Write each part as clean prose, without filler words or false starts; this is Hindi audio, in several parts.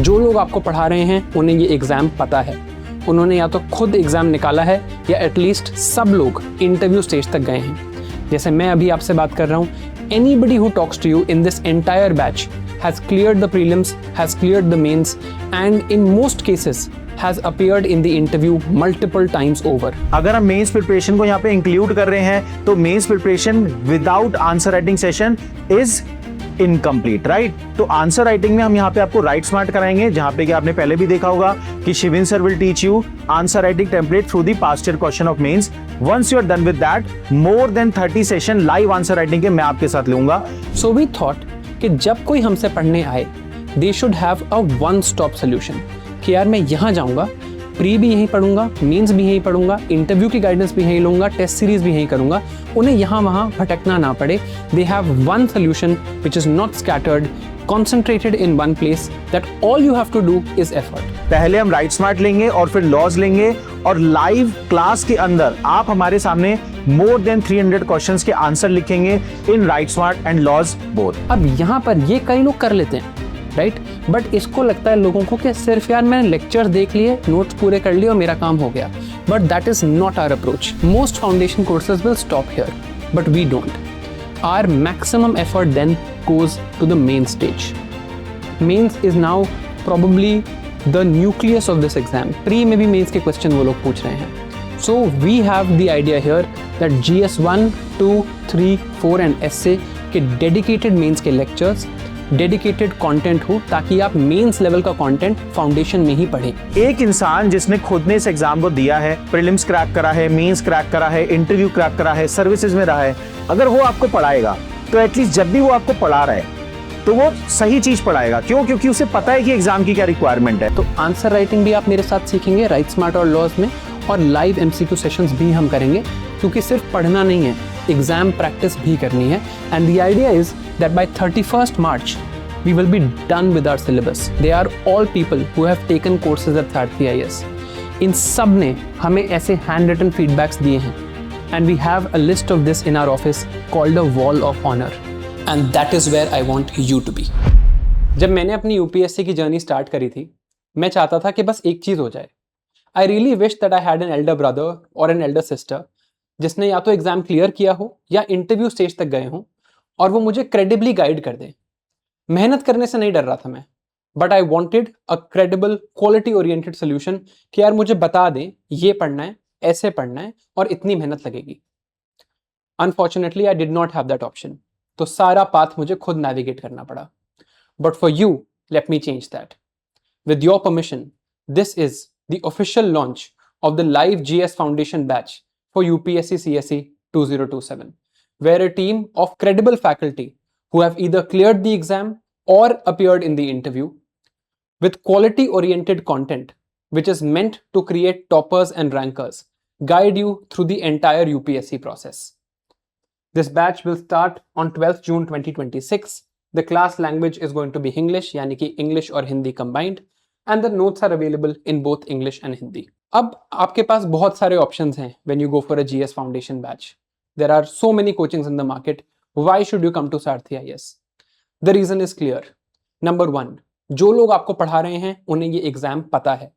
जो लोग आपको पढ़ा रहे हैं उन्हें ये एग्ज़ाम पता है, उन्होंने या तो खुद एग्ज़ाम निकाला है या एटलीस्ट सब लोग इंटरव्यू स्टेज तक गए हैं। जैसे मैं अभी आपसे बात कर रहा हूँ, anybody who talks to you in this entire batch has cleared the prelims, has cleared the mains, and in most cases has appeared in the interview multiple times over. अगर हम मेंस प्रिपरेशन को यहाँ पे इंक्लूड कर रहे हैं तो mains preparation without answer writing session is incomplete, right? तो आंसर राइटिंग में हम यहाँ पे आपको राइट स्मार्ट कराएंगे, जहाँ पे कि आपने पहले भी देखा होगा कि Shivin sir will teach you answer writing template through the past year question of mains. Once you are done with that, more than 30 session live answer writing के मैं आपके साथ लूंगा। So we thought कि जब कोई हमसे पढ़ने आए, they should have a one stop solution कि यार मैं यहाँ जाऊँगा, प्री भी यहीं पढ़ूंगा, मीन्स भी यहीं पढ़ूंगा, इंटरव्यू की गाइडेंस भी यहीं लूंगा, टेस्ट सीरीज भी यहीं करूंगा, उन्हें यहाँ वहाँ भटकना ना पड़े। They have one solution which is not scattered, concentrated in one place, that all you have to do is effort. पहले हम राइट स्मार्ट लेंगे और फिर लॉज लेंगे और लाइव क्लास के अंदर आप हमारे सामने मोर देन 300 क्वेश्चंस के आंसर लिखेंगे in write smart and laws both. अब यहाँ पर ये कई लोग कर लेते हैं, राइट? बट इसको लगता है लोगों को कि सिर्फ यार मैंने लेक्चर देख लिए, नोट्स पूरे कर लिए और मेरा काम हो गया। But that is not our approach. Most foundation courses will stop here, but we don't. Our maximum effort then goes to the main stage. Mains is now probably the nucleus of this exam. Pre में भी mains के question वो लोग पूछ रहे हैं. So we have the idea here that GS 1, 2, 3, 4 and essay के dedicated mains के lectures, डेडिकेटेड कंटेंट हो ताकि आप मेंस लेवल का कंटेंट फाउंडेशन में ही पढ़ें। एक इंसान जिसने खुद ने इस एग्जाम को दिया है, प्रीलिम्स क्रैक करा है, मेंस क्रैक करा है, इंटरव्यू क्रैक करा है, सर्विसेज में रहा है, अगर वो आपको पढ़ाएगा तो एटलीस्ट जब भी वो आपको पढ़ा रहा है तो वो सही चीज पढ़ाएगा। क्यों? क्योंकि उसे पता है कि एग्जाम की क्या रिक्वायरमेंट है। तो आंसर राइटिंग भी आप मेरे साथ सीखेंगे राइट स्मार्ट और लॉज में, और लाइव एमसीक्यू सेशंस भी हम करेंगे, क्योंकि सिर्फ पढ़ना नहीं है, एग्जाम प्रैक्टिस भी करनी है। And the idea is that bye 31st March we will be done with our syllabus. They are all people who have taken courses at Saarthi IAS. इन सब ने हमें ऐसे हैंड रिटन फीडबैक्स दिए हैं, and we have a list of this in our office called a wall of honor, and that is where I want you to be. जब मैंने अपनी यूपीएससी की जर्नी स्टार्ट करी थी, मैं चाहता था कि बस एक चीज़ हो जाए। I really wish that I had an elder brother or an elder sister जिसने या तो एग्जाम क्लियर किया हो या इंटरव्यू स्टेज तक गए हों और वो मुझे क्रेडिबली गाइड कर दें। मेहनत करने से नहीं डर रहा था मैं, but I wanted a credible quality oriented solution कि यार मुझे बता दें ये पढ़ना है, ऐसे पढ़ना है और इतनी मेहनत लगेगी। Unfortunately I did not have that option, तो सारा पाथ मुझे खुद नेविगेट करना पड़ा। But for you, let me change that. With your permission, this is the official launch of the live GS foundation batch for UPSC CSE 2027, where a team of credible faculty who have either cleared the exam or appeared in the interview, with quality-oriented content, which is meant to create toppers and rankers, guide you through the entire UPSC process. This batch will start on 12th June 2026. The class language is going to be English, यानी कि English और Hindi combined, and the notes are available in both English and Hindi. अब आपके पास बहुत सारे options हैं when you go for a GS Foundation batch. There are so many coachings in the market. Why should you come to Saarthi IAS? The reason is clear. Number one, जो लोग आपको पढ़ा रहे हैं उन्हें ये एग्जाम पता है,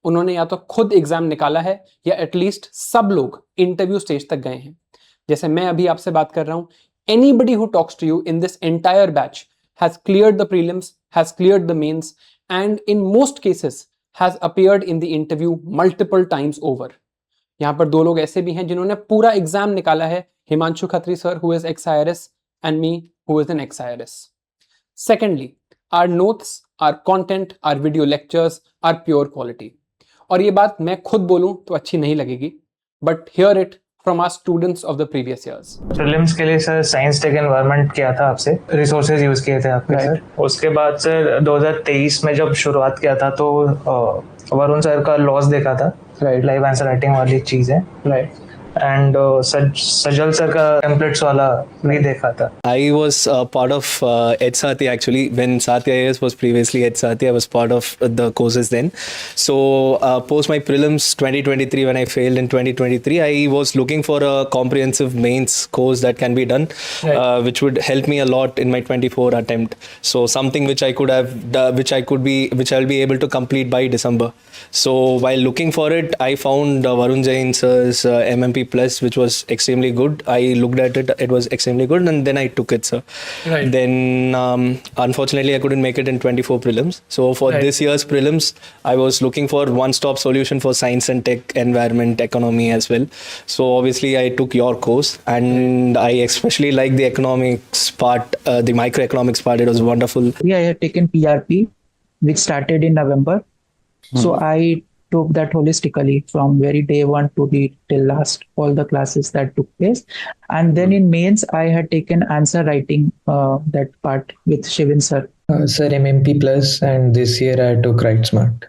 उन्होंने या तो खुद एग्जाम निकाला है या एटलीस्ट सब लोग इंटरव्यू स्टेज तक गए हैं। जैसे मैं अभी आपसे बात कर रहा हूं, anybody who talks to you in this entire batch has cleared the prelims, has cleared the mains, and in most cases has appeared in the interview multiple times over. यहाँ पर दो लोग ऐसे भी हैं जिन्होंने पूरा एग्जाम निकाला है, Himanshu Khatri sir who is ex-IRS and me who is an ex-IRS. Secondly, our notes, our content, our video lectures are pure quality. और ये बात मैं खुद बोलूं तो अच्छी नहीं लगेगी, but hear it from our students of the previous years. Prelims के लिए सर साइंस टेक एनवायरनमेंट किया था आपसे, रिसोर्सेज यूज किए थे आपके सर। उसके बाद सर 2023 में जब शुरुआत किया था तो वरुण सर का लॉस देखा था, लाइव आंसर राइटिंग वाली चीज़ है, एंड सजल सर का टेम्पलेट्स वाला भी देखा था. I was part of Ed Sathya actually. When Sathya IAS was previously Ed Sathya, I was part of the courses then. So post my prelims 2023, when I failed in 2023, I was looking for a comprehensive mains course that can be done, which would help me a lot in my 24 attempt. So something which I could have, which I'll be able to complete by December. So while looking for it, I found Varun Jain sir's MMP Plus, which was extremely good. I looked at it; it was extremely good, and then I took it, sir. Right. Then unfortunately, I couldn't make it in 24 prelims. So for this year's prelims, I was looking for one-stop solution for science and tech, environment, economy as well. So obviously, I took your course, and I especially like the economics part, the microeconomics part. It was wonderful. I had taken PRP, which started in November. So I took that holistically from very day one to the till last, all the classes that took place. And then in mains, I had taken answer writing, that part with Shivin sir. Sir, MMP Plus, and this year I took Write Smart.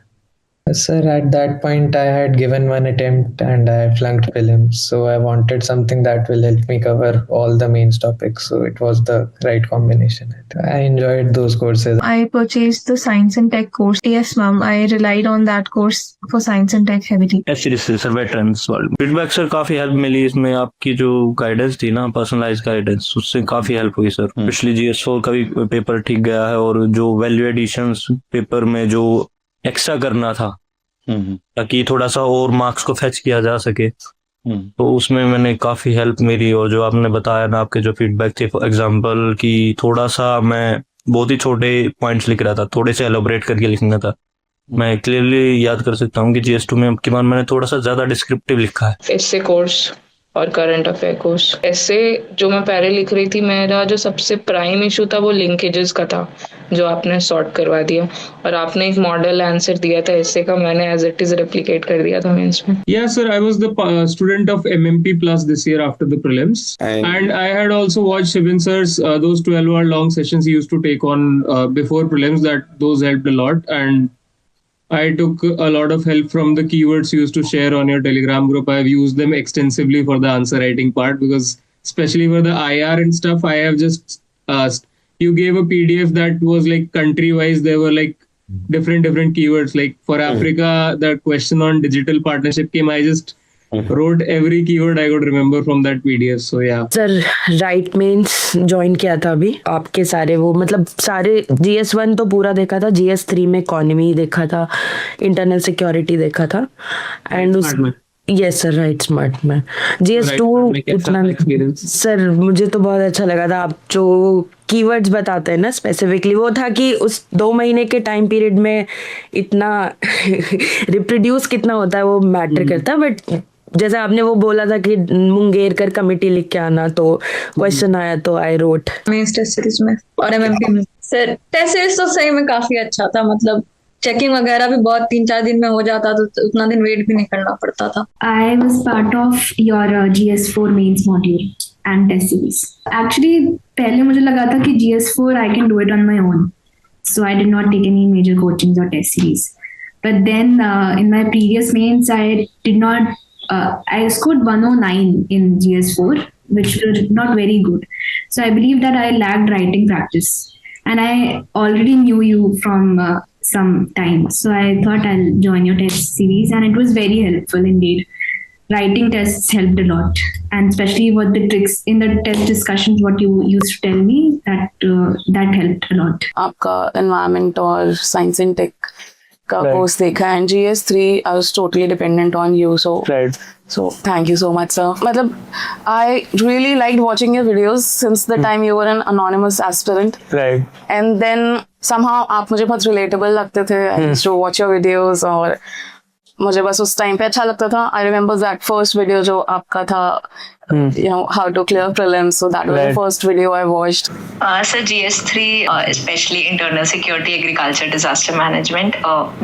Sir, at that point I had given one attempt and I flunked prelims, so I wanted something that will help me cover all the mains topics, so it was the right combination. I enjoyed those courses. I purchased the science and tech course. Yes, ma'am. I relied on that course for science and tech heavily. S series से sir veterans world feedback sir काफी हेल्प मिली इसमें. आपकी जो गाइडेंस थी ना, पर्सनलाइज गाइडेंस, उससे काफी हेल्प हुई सर. पिछली GS4 का भी पेपर ठीक गया है, और जो वैल्यू एडिशंस पेपर में जो एक्स्ट्रा करना था ताकि थोड़ा सा और मार्क्स को फेच किया जा सके, तो उसमें मैंने काफी हेल्प मिली. और जो आपने बताया ना, आपके जो फीडबैक थे, फॉर एग्जांपल कि थोड़ा सा मैं बहुत ही छोटे पॉइंट्स लिख रहा था, थोड़े से एलोबरेट करके लिखना था. मैं क्लियरली याद कर सकता हूँ कि GS2 में की बार मैंने थोड़ा सा ज्यादा डिस्क्रिप्टिव लिखा है. एस्से कोर्स और करंट अफेयर कोर्स. ऐसे जो मैं पहले लिख रही थी, मेरा जो सबसे प्राइम इशू था वो लिंकेजेस का था, जो आपने सॉर्ट करवा दिया. और आपने एक मॉडल आंसर दिया था ऐसे का, मैंने एज इट इज रेप्लिकेट कर दिया था मेंस में. Yeah, sir, I was the student of MMP Plus this year after the prelims, and I had also watched Shivin sir's those 12-hour long sessions he used to take on before prelims. Those helped a lot, and I took a lot of help from the keywords you used to share on your Telegram group. I have used them extensively for the answer writing part, because especially for the IR and stuff, I have just you gave a PDF that was like country wise. There were like different keywords. Like for Africa, the question on digital partnership came. I just wrote every keyword I could remember from that PDF. So yeah. Sir right means join किया था अभी. आपके सारे वो मतलब सारे GS1 तो पूरा देखा था, GS3 में इकोनॉमी देखा था, इंटरनल सिक्योरिटी देखा था, एंड उस यस सर राइट स्मार्ट में. GS2 उतना सर मुझे तो बहुत अच्छा लगा था. आप जो कीवर्ड्स बताते हैं ना स्पेसिफिकली, वो था कि उस 2 महीने के टाइम पीरियड में इतना रिप्रोड्यूस कितना होता है वो मैटर करता है. बट जैसे आपने वो बोला था कि मुंगेर कर कमेटी लिख के आना, तो क्वेश्चन आया तो I wrote. Mains test series में और MMP में सर टेस्ट सीरीज तो सही में काफी अच्छा था. मतलब चेकिंग वगैरह भी बहुत 3-4 दिन में हो जाता, तो उतना दिन वेट भी नहीं करना पड़ता था. I was part of your GS4 mains module and test series. Actually पहले मुझे लगा था कि GS4 I can do it on my own, so I did not take any major coachings or test series. But then in my previous mains I did not I scored 109 in GS4, which was not very good. So I believe that I lacked writing practice, and I already knew you from some time. So I thought I'll join your test series, and it was very helpful indeed. Writing tests helped a lot, and especially what the tricks in the test discussions, what you used to tell me, that helped a lot. आपका environment और science and tech का कोर्स देखा, and GS3 I was totally dependent on you, so thank you so much sir. मतलब I really liked watching your videos since the time you were an anonymous aspirant, and then somehow आप मुझे बहुत relatable लगते थे. I used to watch your videos, और मुझे बस उस टाइम पे अच्छा लगता था. I remember that first video जो आपका था, you know, how to clear prelims, so that was the first video I watched. So GS3, especially internal security, agriculture, disaster management,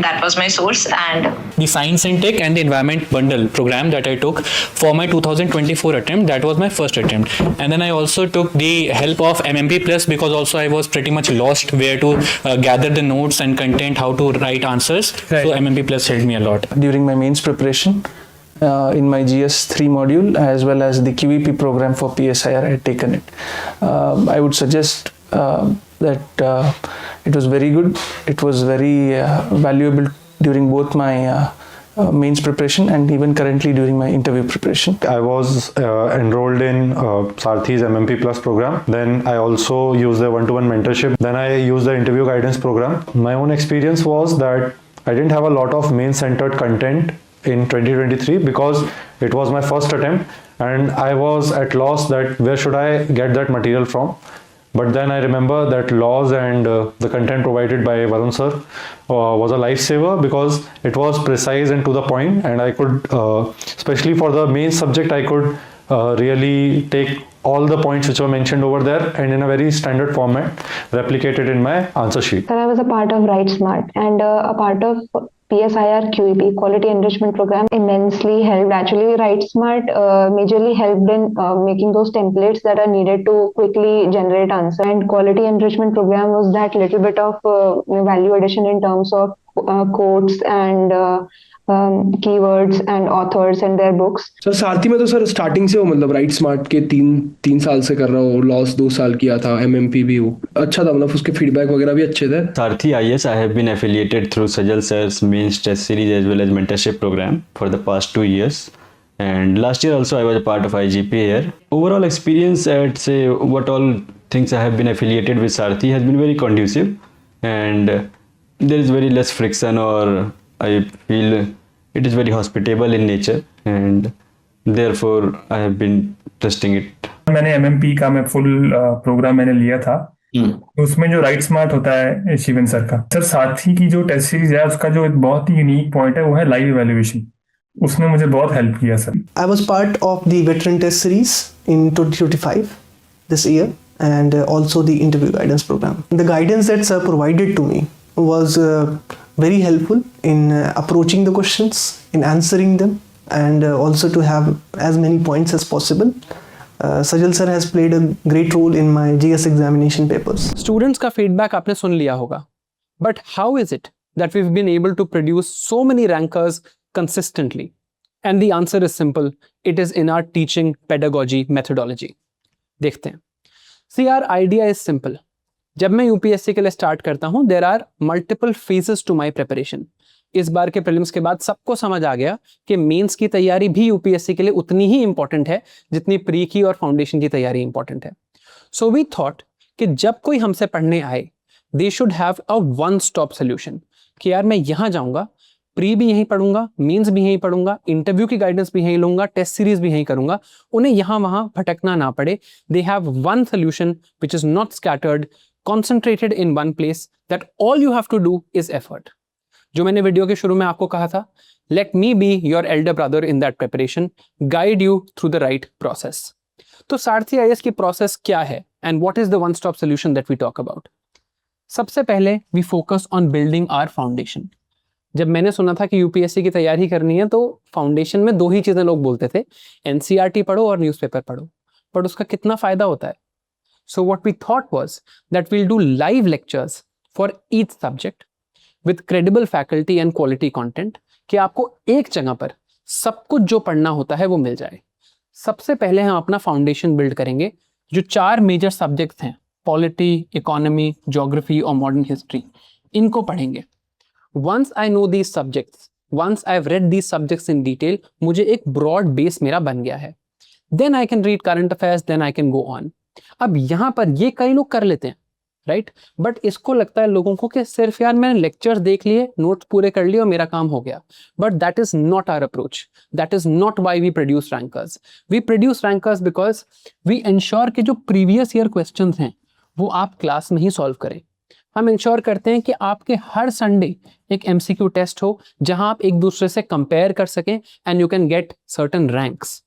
that was my source. And the science and tech and the environment bundle program that I took for my 2024 attempt, that was my first attempt. And then I also took the help of MMP Plus, because also I was pretty much lost where to gather the notes and content, how to write answers. So MMP Plus helped me a lot. During my mains preparation, in my GS3 module, as well as the QEP program for PSIR. I had taken it. I would suggest that it was very good. It was very valuable during both my mains preparation and even currently during my interview preparation. I was enrolled in Saarthi's MMP Plus program. Then I also used the one-to-one mentorship. Then I used the interview guidance program. My own experience was that I didn't have a lot of main-centered content in 2023 because it was my first attempt and I was at loss that where should I get that material from. But then I remember that laws and the content provided by Varun sir was a lifesaver because it was precise and to the point, and I could, especially for the main subject, I could really take all the points which were mentioned over there and in a very standard format replicated in my answer sheet. Sir, I was a part of WriteSmart and a part of PSIR QEP, Quality Enrichment Program, immensely helped. Actually, WriteSmart majorly helped in making those templates that are needed to quickly generate answer. And Quality Enrichment Program was that little bit of value addition in terms of quotes and keywords and authors and their books. Sir सारथी में तो सर स्टार्टिंग से हो, मतलब राइट स्मार्ट के तीन साल से कर रहा हूँ, लॉस 2 साल किया था, MMP भी हो, अच्छा था, मतलब उसके फीडबैक वगैरह भी अच्छे थे. Saarthi IAS, I have been affiliated through Sajal sir's mains test series as well as mentorship program for the past 2 years. And last year also I was a part of IGP here. Overall experience at say what all things I have been affiliated with Saarthi has been very conducive, and there is very less friction, or I feel it is very hospitable in nature, and therefore I have been trusting it. मैंने MMP का मैं फुल प्रोग्राम मैंने लिया था. उसमें जो राइट स्मार्ट होता है शिवन सर का, सर सारथी की जो टेस्ट सीरीज है उसका जो एक बहुत ही यूनिक पॉइंट है वो है लाइव इवैल्यूएशन. उसने मुझे बहुत हेल्प किया sir. I was part of the veteran test series in 2025 this year, and also the interview guidance program. The guidance that sir provided to me was very helpful in approaching the questions, in answering them, and also to have as many points as possible. Sajal sir has played a great role in my GS examination papers. Students का feedback आपने सुन लिया होगा, but how is it that we've been able to produce so many rankers consistently? And the answer is simple. It is in our teaching pedagogy methodology. देखते हैं. See, our idea is simple. जब मैं यूपीएससी के लिए स्टार्ट करता हूं, there are multiple phases to my preparation. इस बार के प्रीलिम्स के बाद सबको समझ आ गया कि मेंस की तैयारी भी यूपीएससी के लिए उतनी ही इंपॉर्टेंट है जितनी प्री की और फाउंडेशन की तैयारी इंपॉर्टेंट है. सो वी थॉट कि जब कोई हमसे पढ़ने आए, they should have a one stop solution कि यार मैं यहाँ जाऊँगा, प्री भी यहीं पढ़ूंगा, मेंस भी यहीं पढ़ूंगा, इंटरव्यू की गाइडेंस भी यहीं लूंगा, टेस्ट सीरीज भी यहीं करूंगा, उन्हें यहाँ वहाँ भटकना ना पड़े. They have one solution which is not scattered, concentrated in one place, that all you have to do is effort. जो मैंने वीडियो के शुरू में आपको कहा था, let me be your elder brother in that preparation, guide you through the right process. तो सारथी IAS की प्रोसेस क्या है and what is the one stop solution that we talk about? सबसे पहले we focus on building our foundation. जब मैंने सुना था कि यूपीएससी की तैयारी करनी है तो फाउंडेशन में 2 ही चीजें लोग बोलते थे, NCERT पढ़ो और न्यूज़पेपर पढ़ो, पर उसका कितना फायदा होता है? So what we thought was that we'll do live lectures for each subject with credible faculty and quality content कि आपको एक जगह पर सब कुछ जो पढ़ना होता है वो मिल जाए. सबसे पहले हम अपना फाउंडेशन बिल्ड करेंगे. जो 4 मेजर सब्जेक्ट्स हैं, पॉलिटी, इकोनॉमी, ज्योग्राफी और मॉडर्न हिस्ट्री, इनको पढ़ेंगे. Once I know these subjects, once I've read these subjects in detail, मुझे एक broad base मेरा बन गया है. Then I can read current affairs, then I can go on. अब यहाँ पर ये कई लोग कर लेते हैं, राइट, बट इसको लगता है लोगों को कि सिर्फ यार मैंने लेक्चर्स देख लिए, नोट्स पूरे कर लिए और मेरा काम हो गया. But that is not our approach. That is not why we produce rankers. We produce rankers because we ensure कि जो प्रीवियस ईयर क्वेश्चंस हैं वो आप क्लास में ही सॉल्व करें. हम इंश्योर करते हैं कि आपके हर संडे एक MCQ टेस्ट हो जहां आप एक दूसरे से कंपेयर कर सकें and you can get certain ranks.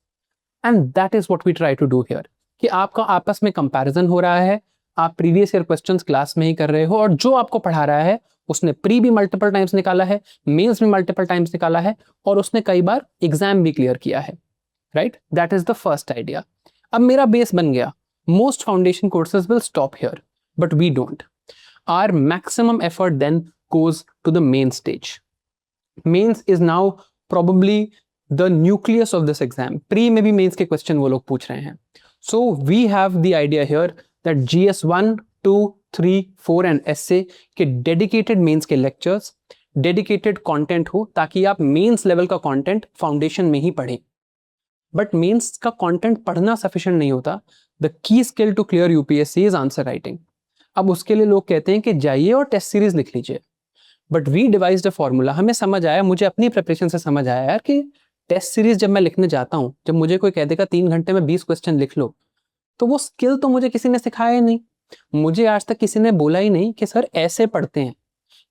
And that is what we try to do here कि आपका आपस में कंपैरिजन हो रहा है, आप प्रीवियस ईयर क्वेश्चंस क्लास में ही कर रहे हो और जो आपको पढ़ा रहा है उसने प्री भी मल्टीपल टाइम्स निकाला है, मेंस भी मल्टीपल टाइम्स निकाला है और उसने कई बार एग्जाम भी क्लियर किया है, right. That is the first idea. अब मेरा बेस बन गया. Most foundation courses will stop here, but we don't. Our maximum effort then goes to the main stage. Mains is now probably the nucleus of this exam, pre में भी मेंस के क्वेश्चन वो लोग पूछ रहे हैं. So we have the idea here that GS 1, 2, 3, 4 and essay के डेडिकेटेड मेंस के लेक्चर्स, डेडिकेटेड कंटेंट हो ताकि आप मेंस लेवल का कंटेंट फाउंडेशन में ही पढ़ें. बट मेंस का कंटेंट पढ़ना सफिशिएंट नहीं होता. The key skill to clear UPSC is answer writing. अब उसके लिए लोग कहते हैं कि जाइए और टेस्ट सीरीज लिख लीजिए. But we devised a formula. हमें समझ आया, मुझे अपनी प्रिपरेशन से समझ आया यार कि टेस्ट सीरीज जब मैं लिखने जाता हूँ, जब मुझे कोई कह देगा 3 घंटे में 20 क्वेश्चन लिख लो, तो वो स्किल तो मुझे किसी ने सिखाया ही नहीं. मुझे आज तक किसी ने बोला ही नहीं कि सर ऐसे पढ़ते हैं,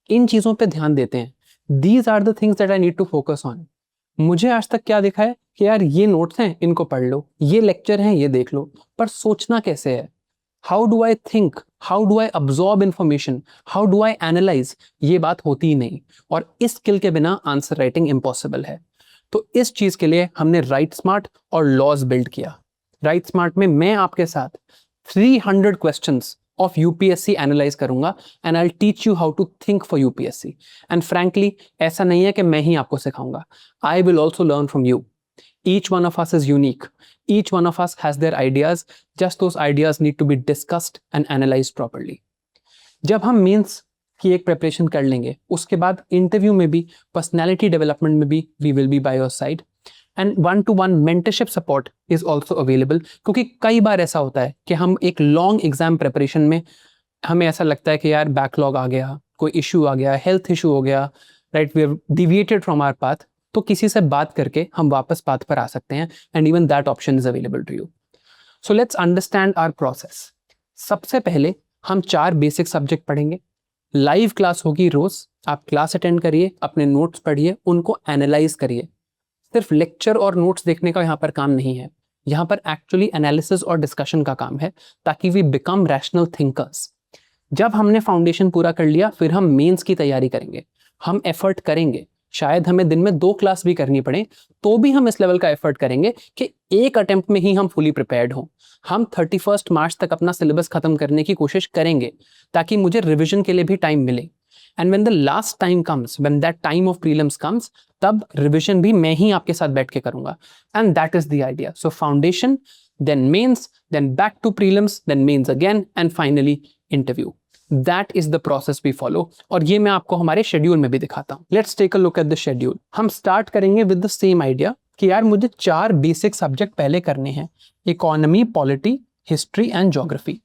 इन चीज़ों पे ध्यान देते हैं. These are the things that I need to focus on. मुझे आज तक क्या दिखा है कि यार ये नोट्स हैं, इनको पढ़ लो, ये लेक्चर हैं, ये देख लो, पर सोचना कैसे है? How do I think, how do I absorb information, how do I analyse, ये बात होती ही नहीं. और इस स्किल के बिना आंसर राइटिंग इम्पॉसिबल है. तो इस चीज के लिए हमने राइट स्मार्ट और लॉज बिल्ड किया. राइट स्मार्ट में मैं आपके साथ 300 क्वेश्चंस ऑफ यूपीएससी एनालाइज करूंगा and I will teach you how to think for UPSC. And frankly ऐसा नहीं है कि मैं ही आपको सिखाऊंगा. I will also learn from you. Each one of us is unique. Each one of us has their ideas. Just those ideas need to be discussed and analyzed properly. जब हम मेंस की एक प्रिपरेशन कर लेंगे, उसके बाद इंटरव्यू में भी, पर्सनैलिटी डेवलपमेंट में भी we will be by your side. And 1-to-1 mentorship support is also available. क्योंकि कई बार ऐसा होता है कि हम एक लॉन्ग एग्जाम प्रिपरेशन में हमें ऐसा लगता है कि यार बैकलॉग आ गया, कोई इशू आ गया, हेल्थ इशू हो गया, right, we have deviated from our path. तो किसी से बात करके हम वापस पाथ पर आ सकते हैं. And even that option is available to you. So let's understand our process. सबसे पहले हम 4 बेसिक सब्जेक्ट पढ़ेंगे. लाइव क्लास होगी रोज. आप क्लास अटेंड करिए, अपने नोट्स पढ़िए, उनको एनालाइज करिए. सिर्फ लेक्चर और नोट्स देखने का यहाँ पर काम नहीं है. यहाँ पर एक्चुअली एनालिसिस और डिस्कशन का काम है ताकि वी बिकम रैशनल थिंकर्स. जब हमने फाउंडेशन पूरा कर लिया, फिर हम मेंस की तैयारी करेंगे. हम एफर्ट करेंगे. शायद हमें दिन में 2 क्लास भी करनी पड़े, तो भी हम इस लेवल का एफर्ट करेंगे कि एक अटेम्प्ट में ही हम फुली प्रिपेयर्ड हों. हम 31 मार्च तक अपना सिलेबस खत्म करने की कोशिश करेंगे ताकि मुझे रिवीजन के लिए भी टाइम मिले. And when the last time comes, when that time of prelims comes, तब रिवीजन भी मैं ही आपके साथ बैठ के करूंगा. And that is the idea. So foundation, then mains, then back to prelims, then mains again, and finally interview. That is the process we follow. और ये मैं आपको हमारे शेड्यूल में भी दिखाता हूँ. Let's take a look at the schedule. हम स्टार्ट करेंगे with the same idea कि यार मुझे 4 बेसिक सब्जेक्ट पहले करने हैं. Economy, polity, history and geography.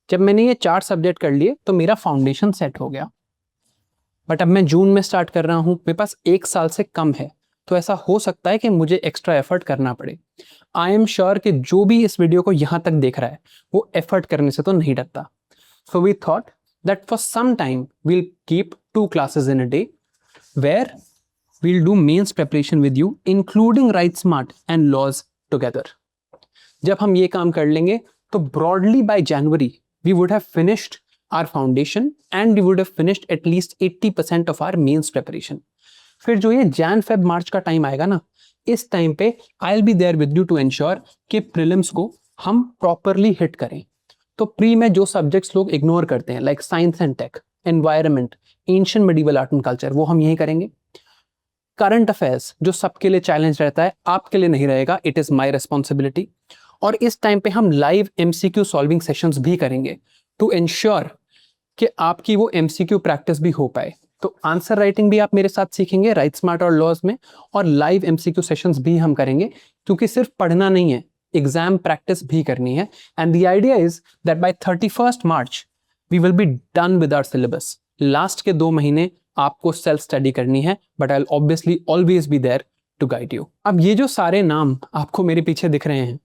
जब मैंने ये 4 सब्जेक्ट कर लिए तो मेरा फाउंडेशन सेट हो गया. बट अब मैं जून में स्टार्ट कर रहा हूँ, मेरे पास 1 साल से कम है, तो ऐसा हो सकता है कि मुझे एक्स्ट्रा एफर्ट करना पड़े. आई एम श्योर कि जो भी इस वीडियो को यहाँ तक देख रहा है वो एफर्ट करने से तो नहीं डरता. So we thought that for some time we'll keep 2 classes in a day where we'll do mains preparation with you, including Write Smart and laws together. जब हम ये काम कर लेंगे तो broadly by January we would have finished our foundation and we would have finished at least 80% of our mains preparation. फिर जो ये Jan, Feb, March का टाइम आएगा ना, इस टाइम पे I'll be there with you to ensure कि prelims को हम properly hit करें. तो प्री में जो सब्जेक्ट्स लोग इग्नोर करते हैं, like science and tech, environment, ancient medieval art and culture, वो हम यही करेंगे. करंट अफेयर्स जो सबके लिए चैलेंज रहता है, आपके लिए नहीं रहेगा. It is my responsibility. और इस टाइम पे हम लाइव एमसीक्यू सॉल्विंग सेशंस भी करेंगे टू एंश्योर कि आपकी वो एमसीक्यू प्रैक्टिस भी हो पाए. तो आंसर राइटिंग भी आप मेरे साथ सीखेंगे राइट स्मार्ट और लॉज में, और लाइव एमसीक्यू सेशंस भी हम करेंगे, क्योंकि सिर्फ पढ़ना नहीं है, एग्जाम प्रैक्टिस भी करनी है. And the idea is that by 31 March we will be done with our syllabus. Last के 2 महीने आपको सेल्फ स्टडी करनी है, but I will obviously always be there to guide you. अब ये जो सारे नाम आपको मेरे पीछे दिख रहे हैं,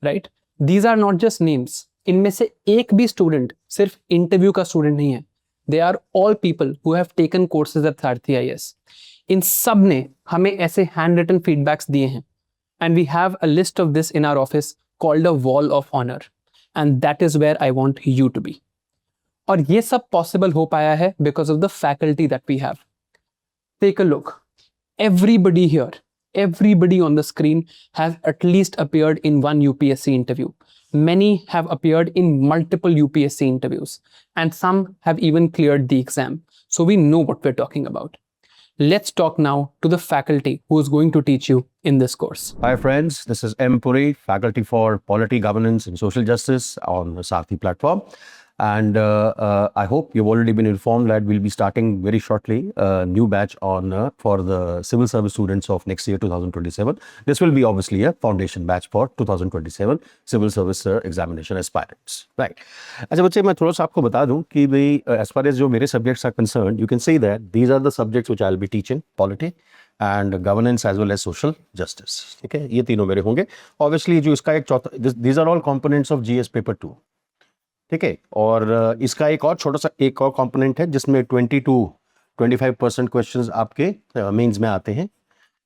right, these are not just names. इनमें से एक भी स्टूडेंट सिर्फ इंटरव्यू का स्टूडेंट नहीं है. They are all people who have taken courses at Sarathi IAS. इन सब ने हमें ऐसे हैंड रिटन फीडबैक्स दिए हैं. And we have a list of this in our office called a wall of honor. And that is where I want you to be. और ये सब possible हो पाया है because of the faculty that we have. Take a look. Everybody here, everybody on the screen has at least appeared in one UPSC interview. Many have appeared in multiple UPSC interviews. And some have even cleared the exam. So we know what we're talking about. Let's talk now to the faculty who is going to teach you in this course. Hi friends, this is M. Puri, faculty for Polity, Governance and Social Justice on the Sarthi platform. And I hope you've already been informed that we'll be starting very shortly a new batch on for the civil service students of next year 2027. This will be obviously a foundation batch for 2027 civil service examination aspirants. Right. अच्छा बच्चे मैं थोड़ा सा आपको बता दूं कि भाई as far as जो मेरे subjects are concerned, you can see that these are the subjects which I'll be teaching: polity and governance as well as social justice. ठीक है, ये तीनों मेरे होंगे. Obviously जो इसका एक चौथा, these are all components of GS paper 2. ठीक है, और इसका एक और छोटा सा एक और कंपोनेंट है जिसमें 20 to 25% क्वेश्चंस आपके मेंस में आते हैं.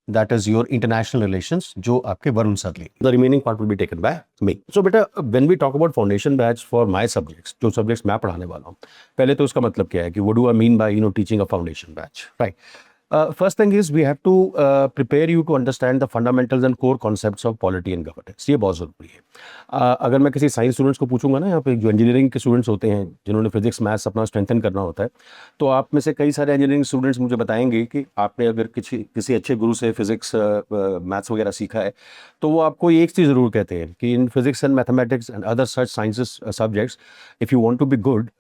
That is your international relations, जो आपके वरुण सर लेंगे. The remaining part will be taken by me. So बेटा, when we talk about foundation batch for my subjects, जो सब्जेक्ट्स मैं पढ़ाने वाला हूँ, पहले तो उसका मतलब क्या है कि what do I mean bye teaching a foundation batch, right? First thing is we have to prepare you to understand the fundamentals and core concepts of polity and governance. ये बहुत ज़रूरी है. अगर मैं किसी साइंस स्टूडेंट्स को पूछूंगा ना, यहाँ पे जो इंजीनियरिंग के स्टूडेंट्स होते हैं जिन्होंने फिजिक्स मैथ्स अपना स्ट्रेंथन करना होता है, तो आप में से कई सारे इंजीनियरिंग स्टूडेंट्स मुझे बताएंगे कि आपने अगर किसी अच्छे गुरु से फिजिक्स मैथ्स वगैरह सीखा है, तो वो आपको एक चीज़ ज़रूर कहते हैं कि in physics and mathematics and other such sciences subjects, if you want to be good,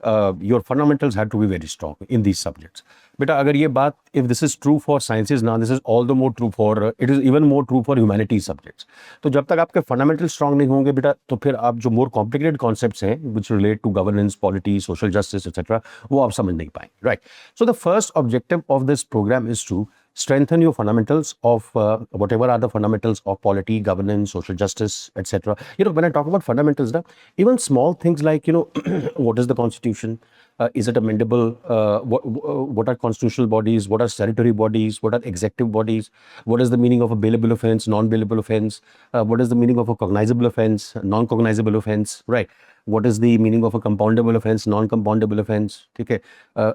your fundamentals have to be very strong in these subjects. बेटा, अगर ये बात, if this is true for sciences ना, this is all the more true for, it is even more true for humanities subjects. तो जब तक आपके फंडामेंटल स्ट्रांग नहीं होंगे बेटा, तो फिर आप जो मोर कॉम्प्लिकेटेड कॉन्सेप्ट्स हैं which relate to governance, polity, social justice etcetera, वो आप समझ नहीं पाएंगे, right? So the first objective of this programme is to strengthen your fundamentals of whatever are the fundamentals of polity, governance, social justice, etc. When I talk about fundamentals, even small things like, what is the constitution? Is it amendable? What are constitutional bodies? What are statutory bodies? What are executive bodies? What is the meaning of a bailable offense, non-bailable offense? What is the meaning of a cognizable offense, non-cognizable offense? Right? What is the meaning of a compoundable offense, non-compoundable offense? ठीक है,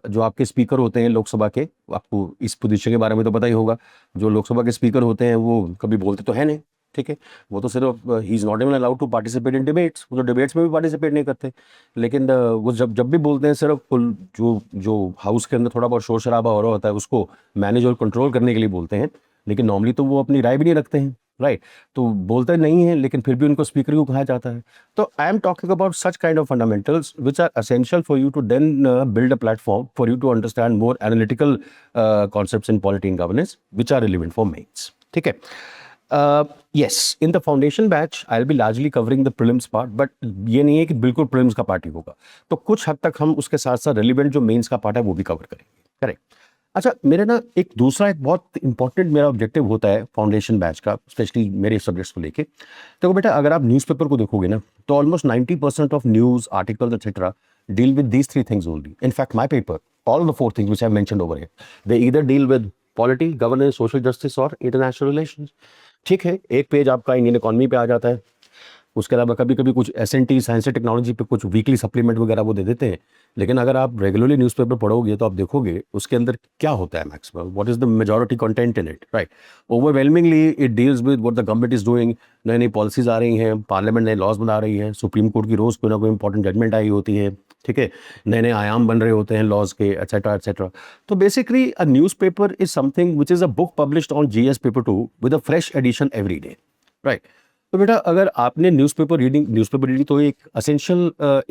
जो आपके स्पीकर होते हैं लोकसभा के, आपको इस पोजीशन के बारे में तो पता ही होगा. जो लोकसभा के स्पीकर होते हैं वो कभी बोलते तो है नहीं, ठीक है, वो तो सिर्फ ही is not even allowed to participate in debates. वो तो डिबेट्स में भी पार्टिसिपेट नहीं करते, लेकिन वो जब भी बोलते हैं, सिर्फ जो हाउस के अंदर थोड़ा बहुत शोर शराबा हो रहा होता है उसको मैनेज और कंट्रोल करने के लिए बोलते हैं, लेकिन नॉर्मली तो वो अपनी राय भी नहीं रखते हैं, राइट? तो बोलते नहीं है, लेकिन फिर भी उनको स्पीकर क्यों कहा जाता है? तो I am talking about such kind of fundamentals which are essential for you to then build a platform for you to understand more analytical concepts in polity and governance which are relevant for mains. ठीक है. Yes, in the foundation batch, I'll be largely covering the prelims part, but ये नहीं है कि बिल्कुल prelims का पार्ट ही होगा. तो कुछ हद तक हम उसके साथ साथ relevant जो मेंस का पार्ट है वो भी कवर करेंगे. करेक्ट. अच्छा, मेरे ना एक दूसरा एक बहुत इंपॉर्टेंट मेरा ऑब्जेक्टिव होता है फाउंडेशन बैच का, स्पेशली मेरे सब्जेक्ट्स को लेके. देखो बेटा, अगर आप न्यूज़पेपर को देखोगे ना, तो almost 90% of news articles etcetera deal with these 3 things only. In fact, my paper, all the 4 things which I've mentioned over here, they either deal with polity, governance, social justice or international relations. ठीक है, एक पेज आपका इंडियन इकोनॉमी पे आ जाता है. उसके अलावा कभी कभी कुछ S&T, साइंस एंड टेक्नोलॉजी पे कुछ वीकली सप्लीमेंट वगैरह वो दे देते हैं. लेकिन अगर आप रेगुलरली न्यूज़पेपर पढ़ोगे तो आप देखोगे उसके अंदर क्या होता है maximum, what is the majority content in it, right? Overwhelmingly it deals with what the government is doing. नई नई पॉलिसीज आ रही हैं, पार्लियामेंट नए लॉज बना रही है, सुप्रीम कोर्ट की रोज़ कोई ना कोई इंपॉर्टेंट जजमेंट आई होती है, ठीक है, नए नए आयाम बन रहे होते हैं लॉज के, एटसेट्रा एटसेट्रा. तो basically a newspaper is something which is a book published on GS paper 2 with a fresh edition every day, right? तो बेटा, अगर आपने न्यूज़पेपर रीडिंग तो एक असेंशियल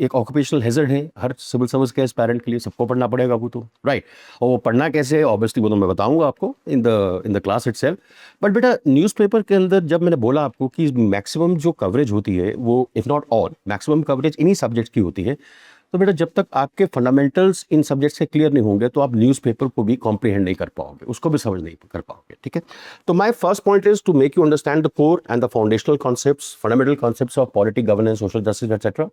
एक ऑक्यूपेशनल हैजर्ड है हर सिविल सर्विस के एस्पायरेंट के लिए, सबको पढ़ना पड़ेगा वो तो, राइट? और वो पढ़ना कैसे है ऑब्वियसली वो तो मैं बताऊंगा आपको इन द क्लास इटसेल्फ. बट बेटा, न्यूज़पेपर के अंदर जब मैंने बोला आपको कि मैक्सिमम जो कवरेज होती है वो, if not all, maximum coverage इन्हीं सब्जेक्ट की होती है. तो बेटा, जब तक आपके फंडामेंटल्स इन सब्जेक्ट से क्लियर नहीं होंगे तो आप न्यूज़पेपर को भी कॉम्प्रिहेंड नहीं कर पाओगे, उसको भी समझ नहीं कर पाओगे, ठीक है? तो my first point is to make you understand the core and the foundational concepts, fundamental concepts of polity, governance, social justice etcetera.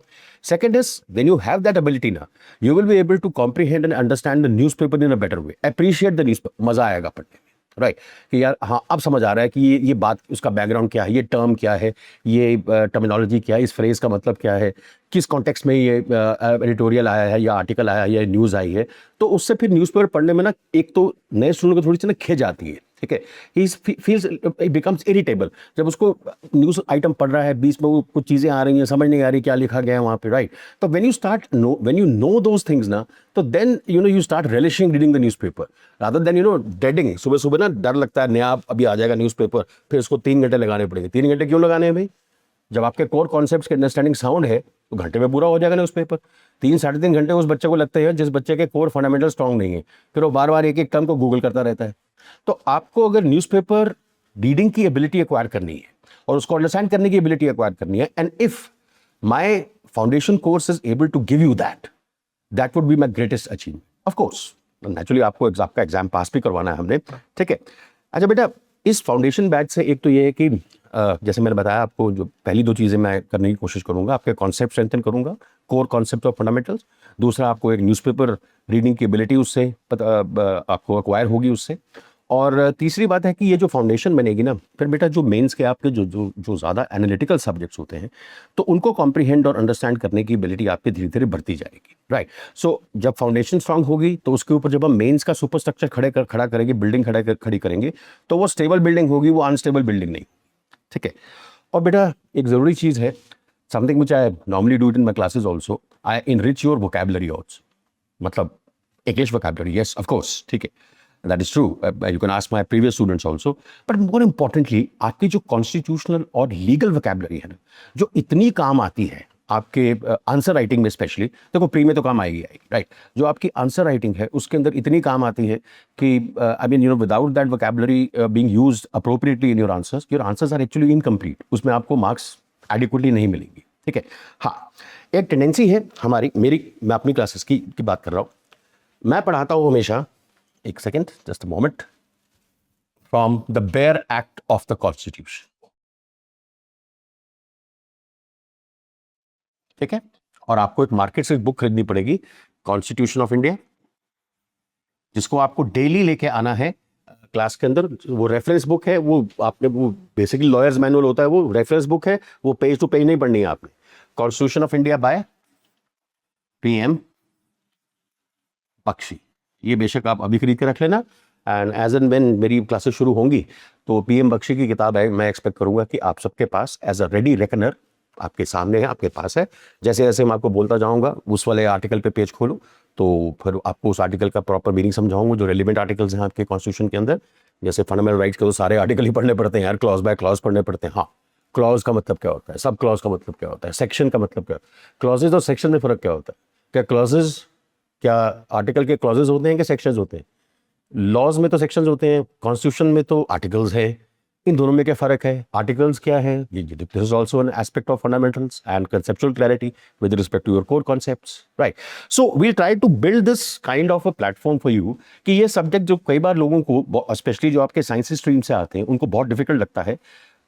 Second is when you have that ability ना, you will be able to comprehend and understand the newspaper in a better way, appreciate the newspaper. मजा आएगा पढ़ने में, राइट? कि यार हाँ, अब समझ आ रहा है कि ये बात, उसका बैकग्राउंड क्या है, ये टर्म क्या है, ये टर्मिनोलॉजी क्या है, इस फ्रेज का मतलब क्या है, किस कॉन्टेक्स्ट में ये एडिटोरियल आया है या आर्टिकल आया है या न्यूज़ आई है. तो उससे फिर न्यूज़पेपर पढ़ने में ना एक तो नए स्टूडेंट को थोड़ी सी ना खिंच आती है ठीक है, ही फील्स बिकम्स इरिटेबल जब उसको न्यूज़ आइटम पढ़ रहा है, बीच में वो कुछ चीज़ें आ रही हैं, समझ नहीं आ रही क्या लिखा गया है वहाँ पे, राइट? तो when you know those things ना, तो then you start relishing reading the newspaper rather than dreading. सुबह सुबह ना डर लगता है, नया अभी आ जाएगा न्यूज़पेपर, फिर उसको 3 घंटे लगाने पड़ेंगे। 3 घंटे क्यों लगाने हैं भाई? जब आपके कोर कॉन्सेप्ट्स के अंडरस्टैंडिंग साउंड है तो घंटे में पूरा हो जाएगा न्यूज़पेपर। 3-3.5 घंटे उस बच्चे को लगते हैं जिस बच्चे के कोर फंडामेंटल स्ट्रांग नहीं है, फिर वो बार बार एक एक टर्म को गूगल करता रहता है। तो आपको अगर न्यूज़पेपर रीडिंग की एबिलिटी एक्वायर करनी है और उसको अंडरस्टैंड करने की एबिलिटी एक्वायर करनी है, and if my foundation course is able to give you that would be my greatest achievement. Of course naturally आपको आपका एग्जाम पास भी करवाना है हमने, ठीक है। अच्छा बेटा, इस फाउंडेशन बैच से एक तो ये है कि जैसे मैंने बताया आपको, जो पहली 2 चीज़ें मैं करने की कोशिश करूंगा, आपके कॉन्सेप्ट स्ट्रेंथन करूंगा, कोर कॉन्सेप्ट ऑफ फंडामेंटल्स। दूसरा, आपको एक न्यूज़पेपर रीडिंग की एबिलिटी उससे आपको एक्वायर होगी उससे। और तीसरी बात है कि ये जो फाउंडेशन बनेगी ना, फिर बेटा जो मेंस के आपके जो ज़्यादा एनालिटिकल सब्जेक्ट्स होते हैं तो उनको कॉम्प्रीहेंड और अंडरस्टैंड करने की एबिलिटी आपकी धीरे धीरे बढ़ती जाएगी, राइट? सो जब फाउंडेशन स्ट्रांग होगी तो उसके ऊपर जब हम मेंस का सुपर स्ट्रक्चर खड़ा करेंगे, बिल्डिंग खड़ी करेंगे, तो वो स्टेबल बिल्डिंग होगी, वो अनस्टेबल बिल्डिंग नहीं, ठीक है। और बेटा एक ज़रूरी चीज़ है, something which I normally do it in my classes also, I enrich your vocabulary also, मतलब English vocabulary, yes of course, ठीक है, that is true. You can ask my previous students also. But more importantly, आपकी जो कॉन्स्टिट्यूशनल और लीगल वोकैबुलरी है ना, जो इतनी काम आती है आपके आंसर राइटिंग में, स्पेशली देखो प्री में तो काम आएगी, राइट? जो आपकी आंसर राइटिंग है उसके अंदर इतनी काम आती है कि I mean without that vocabulary being used appropriately in your answers are actually incomplete, उसमें आपको मार्क्स एडिक्वेटली नहीं मिलेंगी, ठीक है। हाँ, एक टेंडेंसी है मैं अपनी क्लासेस की बात कर रहा हूँ, मैं पढ़ाता हूँ हमेशा, एक second, just a moment, from the bare act of the constitution, ठीक है। और आपको एक मार्केट से बुक खरीदनी पड़ेगी, कॉन्स्टिट्यूशन ऑफ इंडिया, जिसको आपको डेली लेके आना है क्लास के अंदर। वो रेफरेंस बुक है, वो बेसिकली लॉयर्स मैनुअल होता है, वो रेफरेंस बुक है, वो पेज टू पेज नहीं पढ़नी है आपने। Constitution of India by PM Bakshi, ये बेशक आप अभी खरीद के रख लेना, एंड एज एंड व्हेन मेरी क्लासेस शुरू होंगी तो PM बख्शी की किताब है, मैं एक्सपेक्ट करूंगा कि आप सबके पास एज अ रेडी रेकनर आपके सामने है, आपके पास है। जैसे जैसे मैं आपको बोलता जाऊंगा, उस वाले आर्टिकल पे पेज खोलो तो फिर आपको उस आर्टिकल का प्रॉपर मीनिंग समझाऊंगा, जो रेलिवेंट आर्टिकल्स हैं आपके कॉन्स्टिट्यूशन के अंदर। जैसे फंडामेंटल राइट्स के तो सारे आर्टिकल ही पढ़ने पड़ते हैं यार, क्लॉज बाय क्लॉज पढ़ने पड़ते हैं। हाँ, क्लॉज का मतलब क्या होता है, सब क्लॉज का मतलब क्या होता है, सेक्शन का मतलब क्या, क्लॉजेज और सेक्शन में फ़र्क क्या होता है? क्या क्लॉजेज, क्या आर्टिकल के क्लॉजेज होते हैं कि सेक्शंस होते हैं? लॉज में तो सेक्शंस होते हैं, कॉन्स्टिट्यूशन में तो आर्टिकल्स है। इन दोनों में क्या फ़र्क है? आर्टिकल्स क्या है, this is also an aspect of fundamentals and conceptual clarity with respect to your core concepts, right? So we try to build this kind of a platform for you कि ये सब्जेक्ट जो कई बार लोगों को, स्पेशली जो आपके साइंस स्ट्रीम से आते हैं, उनको बहुत डिफिकल्ट लगता है,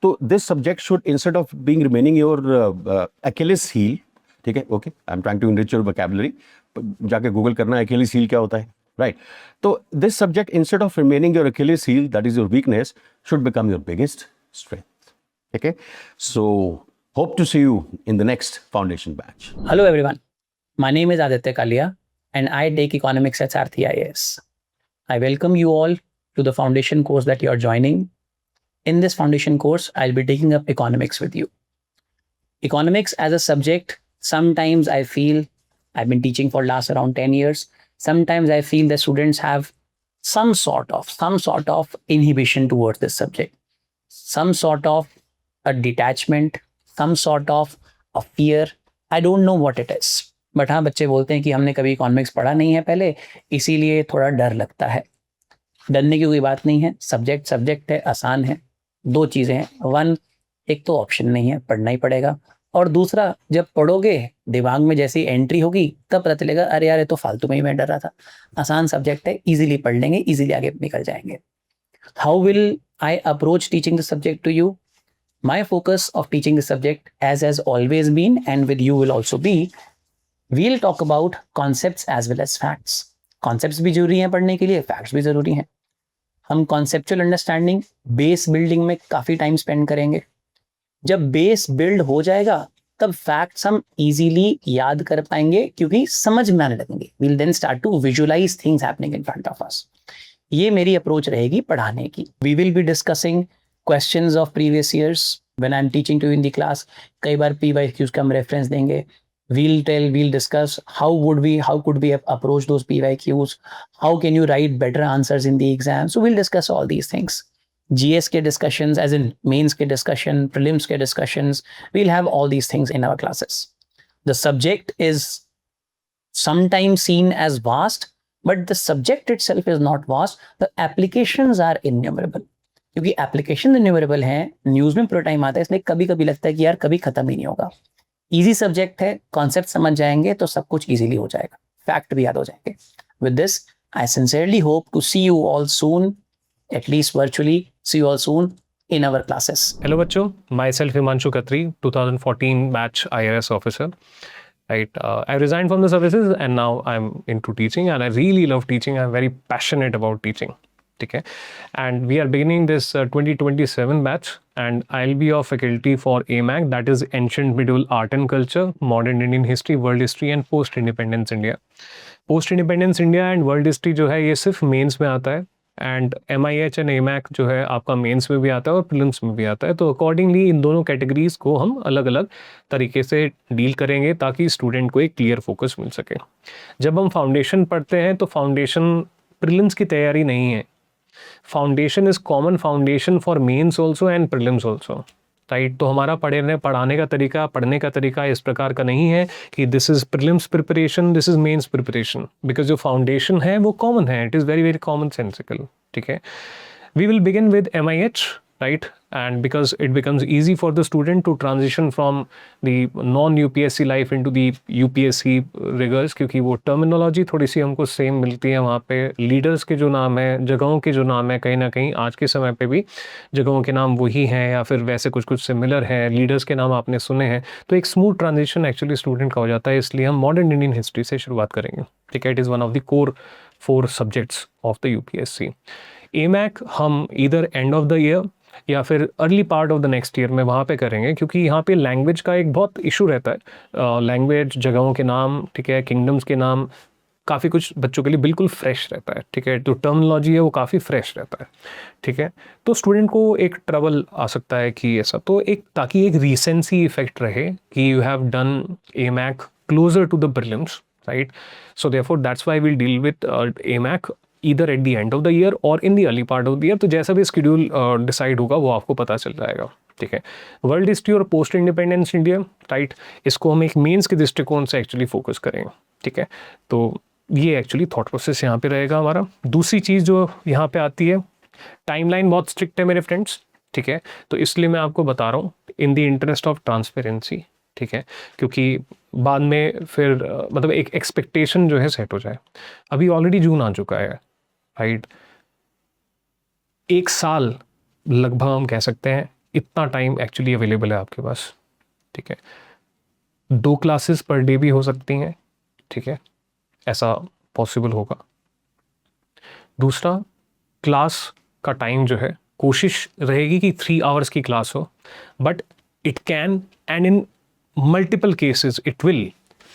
तो this subject should instead of being remaining your Achilles heel, ठीक है, okay, I am trying to enrich your vocabulary, जाके गूगल करना है अकेलिस हील क्या होता है, राइट? तो this subject instead of remaining your Achilles heel, that is your weakness, should become your biggest strength. Okay, so hope to see you in the next foundation batch. Hello everyone, my name is Aditya Kalia and I take economics at Sarthi IAS. I welcome you all to the foundation course that you are joining. In this foundation course, I'll be taking up economics with you. Economics as a subject, sometimes I feel, I've been teaching for last around 10 years, sometimes I feel the students have some sort of inhibition towards this subject. Some sort of a detachment, some sort of a fear. I don't know what it is. But हाँ, बच्चे बोलते हैं कि हमने कभी इकोनॉमिक्स पढ़ा नहीं है पहले, इसीलिए थोड़ा डर लगता है। डरने की कोई बात नहीं है, सब्जेक्ट है, आसान है। 2 चीज़ें हैं, 1, एक तो ऑप्शन नहीं है, पढ़ना ही पड़ेगा, और दूसरा जब पढ़ोगे दिमाग में जैसी एंट्री होगी तब पता चलेगा अरे यार ये तो फालतू में ही मैं डर रहा था। आसान सब्जेक्ट है, इजीली पढ़ लेंगे, इजीली आगे निकल जाएंगे। How will I approach teaching the subject to you? My focus of teaching the subject, as has always been and with you will also be, we'll talk about concepts as well as facts. Concepts भी जरूरी हैं पढ़ने के लिए, facts भी जरूरी हैं। हम conceptual understanding, base building में काफ़ी टाइम स्पेंड करेंगे। जब बेस बिल्ड हो जाएगा तब फैक्ट्स हम इजीली याद कर पाएंगे क्योंकि समझ में आने लगेंगे। We'll then start to visualize things happening in front of us. ये मेरी अप्रोच रहेगी पढ़ाने की. We will be discussing questions of previous years when I am teaching to in the class. कई बार PYQs का हम रेफरेंस देंगे. we'll discuss how could we approach those PYQs, how can you write better answers in the exam. So we'll discuss all these things. GS ke discussions, as in mains ke discussion, prelims ke discussions, we'll have all these things in our classes. The subject is sometimes seen as vast, but the subject itself is not vast. The applications are innumerable. क्योंकि एप्लीकेशन इन्यूमरेबल हैं, न्यूज में पूरा टाइम आता है, इसलिए कभी कभी लगता है कि यार कभी खत्म ही नहीं होगा. इजी सब्जेक्ट है, कॉन्सेप्ट समझ जाएंगे तो सब कुछ इजीली हो जाएगा, फैक्ट भी याद हो जाएंगे. With this I sincerely hope to see you all soon, at least virtually see you all soon in our classes. Hello बच्चों, myself Himanshu Khatri, 2014 batch IRS officer. Right, I resigned from the services and now I'm into teaching and I really love teaching. I'm very passionate about teaching. ठीक है, and we are beginning this 2027 batch and I'll be your faculty for AMAC, that is Ancient Medieval Art and Culture, Modern Indian History, World History and Post Independence India. Post Independence India and World History जो है ये सिर्फ मेंस में आता है एंड MIH एंड AMAC जो है आपका मेंस में भी आता है और प्रीलिम्स में भी आता है. तो अकॉर्डिंगली इन दोनों कैटेगरीज को हम अलग अलग तरीके से डील करेंगे ताकि स्टूडेंट को एक क्लियर फोकस मिल सके. जब हम फाउंडेशन पढ़ते हैं तो फाउंडेशन प्रीलिम्स की तैयारी नहीं है. Foundation is common foundation for mains also and prelims also. Right, तो हमारा पढ़ाने का तरीका, पढ़ने का तरीका इस प्रकार का नहीं है कि this is prelims preparation, this is mains preparation, because जो फाउंडेशन है वो कॉमन है. It is very very common sensical. ठीक है, we will begin with MIH, right, and because it becomes easy for the student to transition from the non-UPSC life into the UPSC rigors, क्योंकि वो टर्मिनोलॉजी थोड़ी सी हमको सेम मिलती है वहाँ पे. लीडर्स के जो नाम है, जगहों के जो नाम है, कहीं ना कहीं आज के समय पे भी जगहों के नाम वही हैं या फिर वैसे कुछ कुछ सिमिलर हैं, लीडर्स के नाम आपने सुने हैं. तो एक स्मूथ ट्रांजिशन एक्चुअली स्टूडेंट का हो जाता है. इसलिए हम मॉडर्न इंडियन हिस्ट्री से शुरुआत करेंगे. ठीक है, it is one of the core 4 subjects of the UPSC. AMAC हम either end of the year या फिर early part of the next year में वहाँ पे करेंगे, क्योंकि यहाँ पे लैंग्वेज का एक बहुत इशू रहता है. लैंग्वेज, जगहों के नाम, ठीक है, किंगडम्स के नाम, काफ़ी कुछ बच्चों के लिए बिल्कुल फ्रेश रहता है. ठीक है, तो टर्मिनोलॉजी है वो काफ़ी फ्रेश रहता है. ठीक है, तो स्टूडेंट को एक ट्रबल आ सकता है कि ऐसा, तो एक ताकि एक रीसेंसी इफेक्ट रहे कि you have done AMAC closer to the prelims, right. So therefore that's why we deal with AMAC either at the end of the year or in the early part of the year. तो जैसा भी स्केड्यूल डिसाइड होगा वो आपको पता चल जाएगा. ठीक है, वर्ल्ड हिस्ट्री और पोस्ट इंडिपेंडेंस इंडिया, राइट, इसको हम एक मेंस के दृष्टिकोण से एक्चुअली फोकस करेंगे. ठीक है, तो ये एक्चुअली थॉट प्रोसेस यहाँ पे रहेगा हमारा. दूसरी चीज़ जो यहाँ पे आती है, टाइमलाइन बहुत स्ट्रिक्ट है मेरे फ्रेंड्स. ठीक है, तो इसलिए मैं आपको बता रहा हूँ in the interest of transparency. ठीक है, क्योंकि बाद में फिर मतलब एक एक्सपेक्टेशन जो है सेट हो जाए. अभी ऑलरेडी जून आ चुका है, राइट. 1 साल लगभग हम कह सकते हैं, इतना टाइम एक्चुअली अवेलेबल है आपके पास. ठीक है, 2 क्लासेस पर डे भी हो सकती हैं. ठीक है, ऐसा पॉसिबल होगा. दूसरा, क्लास का टाइम जो है कोशिश रहेगी कि 3 आवर्स की क्लास हो, but it can and in multiple cases it will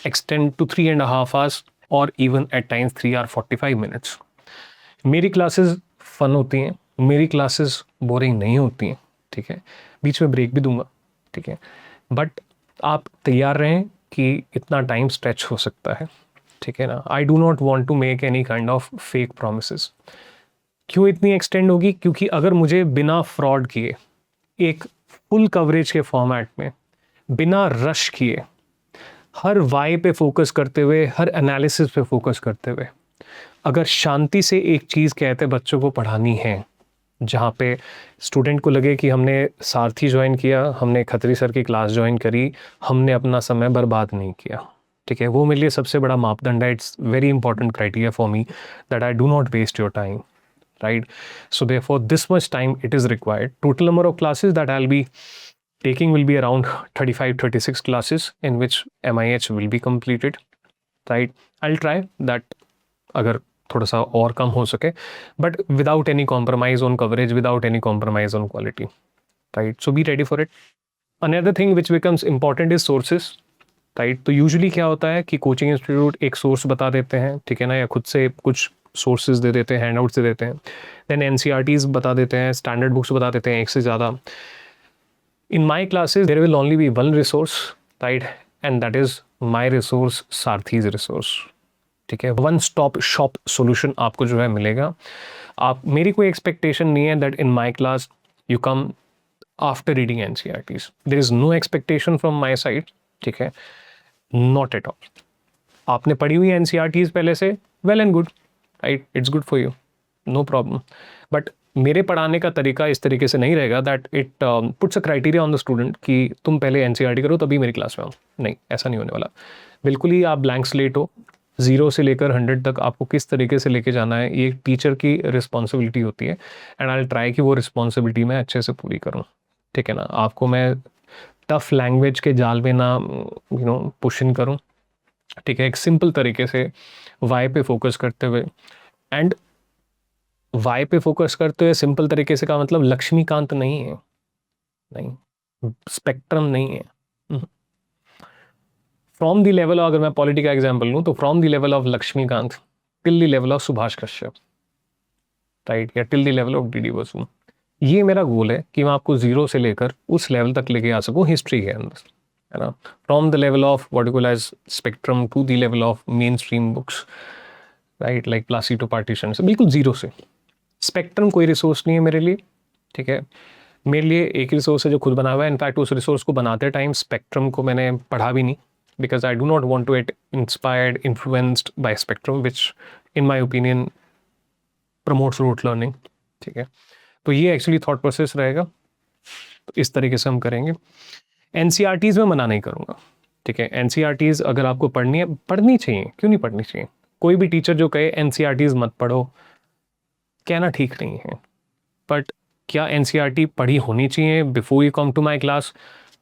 extend to 3.5 hours और even at times 3 hours 45 minutes. मेरी क्लासेस फ़न होती हैं, मेरी क्लासेस बोरिंग नहीं होती हैं. ठीक है, बीच में ब्रेक भी दूंगा. ठीक है, बट आप तैयार रहें कि इतना टाइम स्ट्रेच हो सकता है. ठीक है ना, I do not want to make any kind of fake promises. क्यों इतनी एक्सटेंड होगी? क्योंकि अगर मुझे बिना फ्रॉड किए एक फुल कवरेज के फॉर्मेट में, बिना रश किए, हर वाई पे फोकस करते हुए, हर एनालिसिस पे फोकस करते हुए, अगर शांति से एक चीज़ कहते बच्चों को पढ़ानी है, जहाँ पे स्टूडेंट को लगे कि हमने सारथी ज्वाइन किया, हमने खत्री सर की क्लास ज्वाइन करी, हमने अपना समय बर्बाद नहीं किया. ठीक है, वो मेरे लिए सबसे बड़ा मापदंड है. It's very important criteria for me that I do not waste your time, right. So therefore this much time it is required. Total number of classes that I will be taking will be around 35-36 classes in which MIH will be completed, right. I'll try that अगर थोड़ा सा और कम हो सके, but without any compromise on coverage, without any compromise on quality, right. So be ready for it. Another thing which becomes important is sources, right. तो यूजुअली क्या होता है कि कोचिंग इंस्टीट्यूट एक सोर्स बता देते हैं, ठीक है ना, या खुद से कुछ सोर्सेज दे देते हैं, हैंडआउट्स दे देते हैं, देन NCERTs बता देते हैं, स्टैंडर्ड बुक्स बता देते हैं एक से ज़्यादा. In my classes there will only be one resource, right, and that is my resource, Sarthi's resource. ठीक है, वन स्टॉप शॉप सोल्यूशन आपको जो है मिलेगा. आप, मेरी कोई एक्सपेक्टेशन नहीं है that in my class you come after reading NCERTs. There is no expectation from my side. ठीक है, नॉट एट ऑल. आपने पढ़ी हुई NCERTs पहले से, well and good, right, it's good for you, no problem. But मेरे पढ़ाने का तरीका इस तरीके से नहीं रहेगा that it puts a criteria on the student कि तुम पहले NCERT करो तभी मेरी क्लास में आओ. नहीं, ऐसा नहीं होने वाला. बिल्कुल ही आप ब्लैंक स्लेट हो. 0 से लेकर 100 तक आपको किस तरीके से लेके जाना है, ये एक टीचर की रिस्पॉन्सिबिलिटी होती है. एंड आई विल ट्राई कि वो रिस्पॉन्सिबिलिटी मैं अच्छे से पूरी करूँ. ठीक है ना, आपको मैं टफ लैंग्वेज के जाल में ना पुश इन करूँ. ठीक है, एक सिंपल तरीके से वाई पे फोकस करते हुए, एंड वाई पे फोकस करते हुए सिंपल तरीके से का मतलब लक्ष्मीकांत नहीं है, नहीं, स्पेक्ट्रम नहीं है. फ्रॉम द लेवल, अगर मैं पॉलिटी का एग्जाम्पल लूँ तो from the level of Laxmikanth till the level of Subhash Kashyap, right, या till the level of DD Basu. ये मेरा गोल है कि मैं आपको 0 से लेकर उस लेवल तक लेके आ सकूँ हिस्ट्री के अंदर, है ना. From the level of what you call as spectrum to the level of mainstream books, right, like Plassey to partition से बिल्कुल 0 से. स्पेक्ट्रम कोई रिसोर्स नहीं है मेरे लिए. ठीक है, मेरे लिए एक रिसोर्स है जो खुद बना हुआ है. इनफैक्ट उस रिसोर्स को बनाते टाइम स्पेक्ट्रम को मैंने पढ़ा भी नहीं, because I do not want to get inspired, influenced by Spectrum, which in my opinion promotes rote learning. ठीक है, तो ये एक्चुअली थॉट प्रोसेस रहेगा. तो इस तरीके से हम करेंगे. NCERTs में मना नहीं करूँगा. ठीक है, NCERTs अगर आपको पढ़नी है, पढ़नी चाहिए, क्यों नहीं पढ़नी चाहिए. कोई भी टीचर जो कहे NCERTs मत पढ़ो, कहना ठीक नहीं है. बट क्या NCERT पढ़ी होनी चाहिए before you come to my class?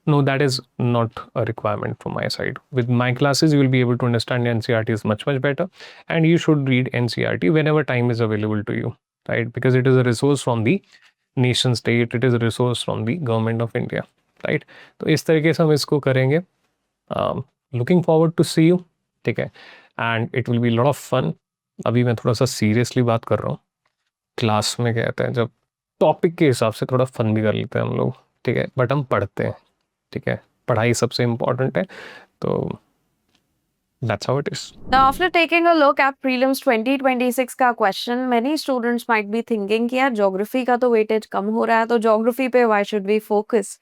No, that is not a requirement from my side. With my classes, you will be able to understand NCERTs much better, and you should read NCERT whenever time is available to you, right? Because it is a resource from the nation state, it is a resource from the government of India, right? तो इस तरीके से हम इसको करेंगे. Looking forward to see you, ठीक है, and it will be a lot of fun. अभी मैं थोड़ा सा सीरियसली बात कर रहा हूँ. क्लास में क्या कहते हैं, जब टॉपिक के हिसाब से थोड़ा फन भी कर लेते हैं हम लोग, ठीक है, बट हम पढ़ते हैं. ठीक है, पढ़ाई सबसे इम्पोर्टेंट है. तो that's how it is. Now, after taking a look at prelims 2026 का question, many students might be thinking कि यार geography का तो weightage कम हो रहा है, तो geography पे why should we focus?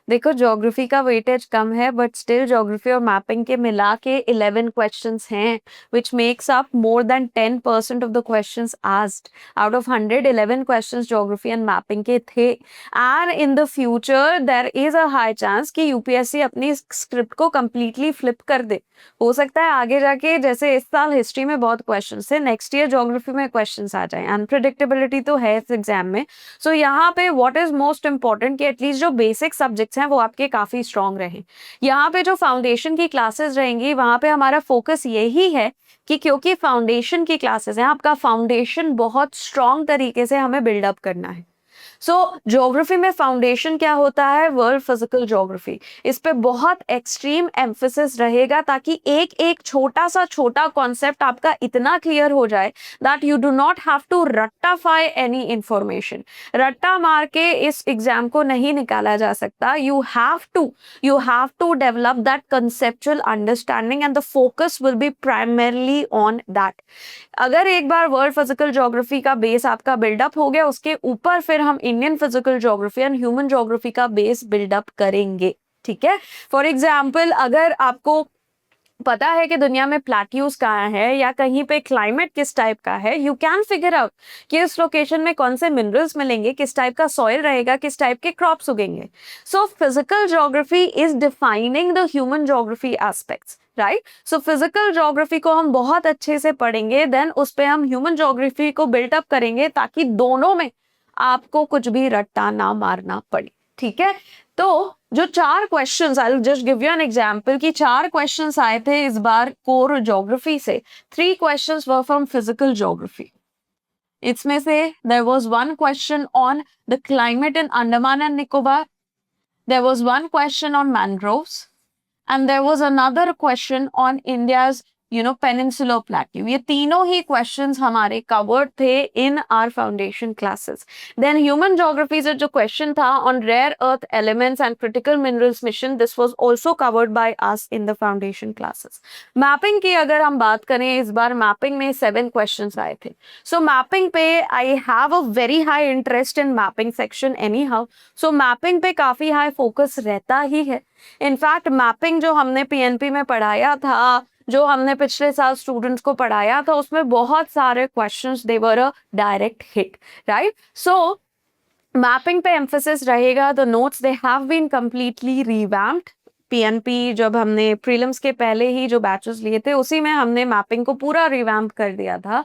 देखो, ज्योग्राफी का वेटेज कम है, बट स्टिल ज्योग्राफी और मैपिंग के मिला के 11 क्वेश्चंस हैं, which makes up more than 10% of the questions asked. Out of 100, 11 questions geography and mapping के थे. And in the future there is a high chance कि यूपीएससी अपनी स्क्रिप्ट को कंप्लीटली फ्लिप कर दे. हो सकता है आगे जाके, जैसे इस साल हिस्ट्री में बहुत क्वेश्चंस थे, नेक्स्ट ईयर ज्योग्राफी में क्वेश्चंस आ जाए. अनप्रेडिक्टेबिलिटी तो है इस एग्जाम में. सो यहाँ पे व्हाट इज मोस्ट इंपॉर्टेंट कि एटलीस्ट जो बेसिक सब्जेक्ट्स हैं वो आपके काफी स्ट्रांग रहें. यहाँ पे जो फाउंडेशन की क्लासेस रहेंगी, वहां पे हमारा फोकस यही है कि क्योंकि फाउंडेशन की क्लासेस हैं, आपका फाउंडेशन बहुत स्ट्रांग तरीके से हमें बिल्डअप करना है. सो ज्योग्राफी में फाउंडेशन क्या होता है, वर्ल्ड फिजिकल ज्योग्राफी, इस पे बहुत एक्सट्रीम एम्फेसिस रहेगा ताकि एक एक छोटा कॉन्सेप्ट आपका इतना क्लियर हो जाए that you do not have to रट्टाफाई एनी इंफॉर्मेशन. रट्टा मार के इस एग्जाम को नहीं निकाला जा सकता. You have to develop that conceptual understanding and the focus will be primarily on that. अगर एक बार वर्ल्ड फिजिकल ज्योग्राफी का बेस आपका बिल्डअप हो गया, उसके ऊपर फिर हम Indian physical geography and human geography का बेस बिल्डअप करेंगे. ठीक है, फॉर एग्जाम्पल अगर आपको पता है कि दुनिया में प्लेट्यूज कहाँ है या कहीं पे क्लाइमेट किस टाइप का है, यू कैन फिगर आउट कि इस लोकेशन में कौन से मिनरल्स मिलेंगे, किस टाइप का सॉइल रहेगा, किस टाइप के क्रॉप्स उगेंगे. So physical geography is defining the human geography aspects, right. So physical geography को हम बहुत अच्छे से पढ़ेंगे, देन उस पर हम ह्यूमन ज्योग्राफी को बिल्डअप करेंगे ताकि दोनों में आपको कुछ भी रट्टा ना मारना पड़े. ठीक है, तो जो 4 questions, I will just give you an example कि 4 क्वेश्चंस आए थे इस बार कोर ज्योग्राफी से. 3 questions were from physical geography. इसमें से there was 1 question on the climate in Andaman and Nicobar, there was 1 question on mangroves, and there was another question on India's peninsular plateau, ये तीनों ही क्वेश्चंस हमारे कवर्ड थे in our foundation classes. Then human geography से जो क्वेश्चन था on rare earth elements and critical minerals mission, this was also covered by us in the foundation classes. Mapping की अगर हम बात करें, इस बार मैपिंग में 7 क्वेश्चंस आए थे। सो मैपिंग पे I have a very high interest in mapping section any how, so mapping पे काफी हाई फोकस रहता ही है। इनफैक्ट मैपिंग जो हमने पीएनपी में पढ़ाया था, जो हमने पिछले साल स्टूडेंट्स को पढ़ाया था, उसमें बहुत सारे questions they were a direct hit, right? So mapping पे एम्फेसिस रहेगा। The notes they have been completely revamped. PNP जब हमने प्रीलिम्स के पहले ही जो बैचेस लिए थे, उसी में हमने मैपिंग को पूरा रिवैम्प कर दिया था।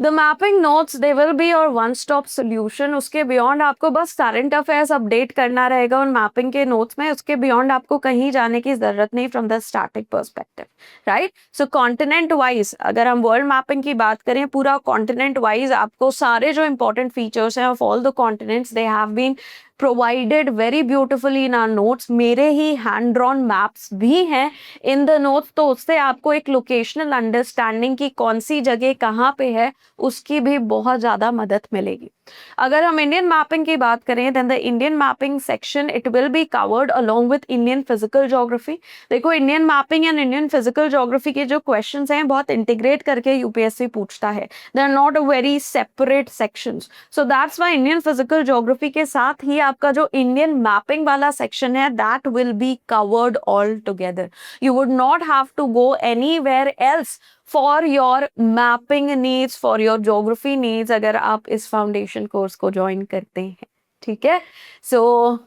The mapping notes they will be your one stop solution. उसके बियॉन्ड आपको बस करंट अफेयर्स अपडेट करना रहेगा उन मैपिंग के नोट्स में। उसके बियॉन्ड आपको कहीं जाने की जरूरत नहीं from the static perspective, right? So continent wise अगर हम वर्ल्ड मैपिंग की बात करें, पूरा कॉन्टिनेंट वाइज आपको सारे जो इंपॉर्टेंट फीचर्स हैं of all the continents they have been provided very beautifully in our notes. मेरे ही हैंड ड्रॉन मैप्स भी हैं इन द नोट्स, तो उससे आपको एक लोकेशनल अंडरस्टैंडिंग की कौन सी जगह कहाँ पे है, उसकी भी बहुत ज़्यादा मदद मिलेगी। अगर हम इंडियन मैपिंग की बात करें, then the Indian mapping section it will be covered along with Indian physical geography. देखो, Indian mapping and Indian physical geography के जो क्वेश्चंस हैं बहुत इंटीग्रेट करके यूपीएससी पूछता है। They are not a very separate sections, so that's why Indian physical geography के साथ ही आपका जो इंडियन मैपिंग वाला सेक्शन है that will be covered all together. You would not have to go anywhere else for your mapping needs, for your geography needs, अगर आप इस फाउंडेशन कोर्स को ज्वाइन करते हैं, ठीक है? So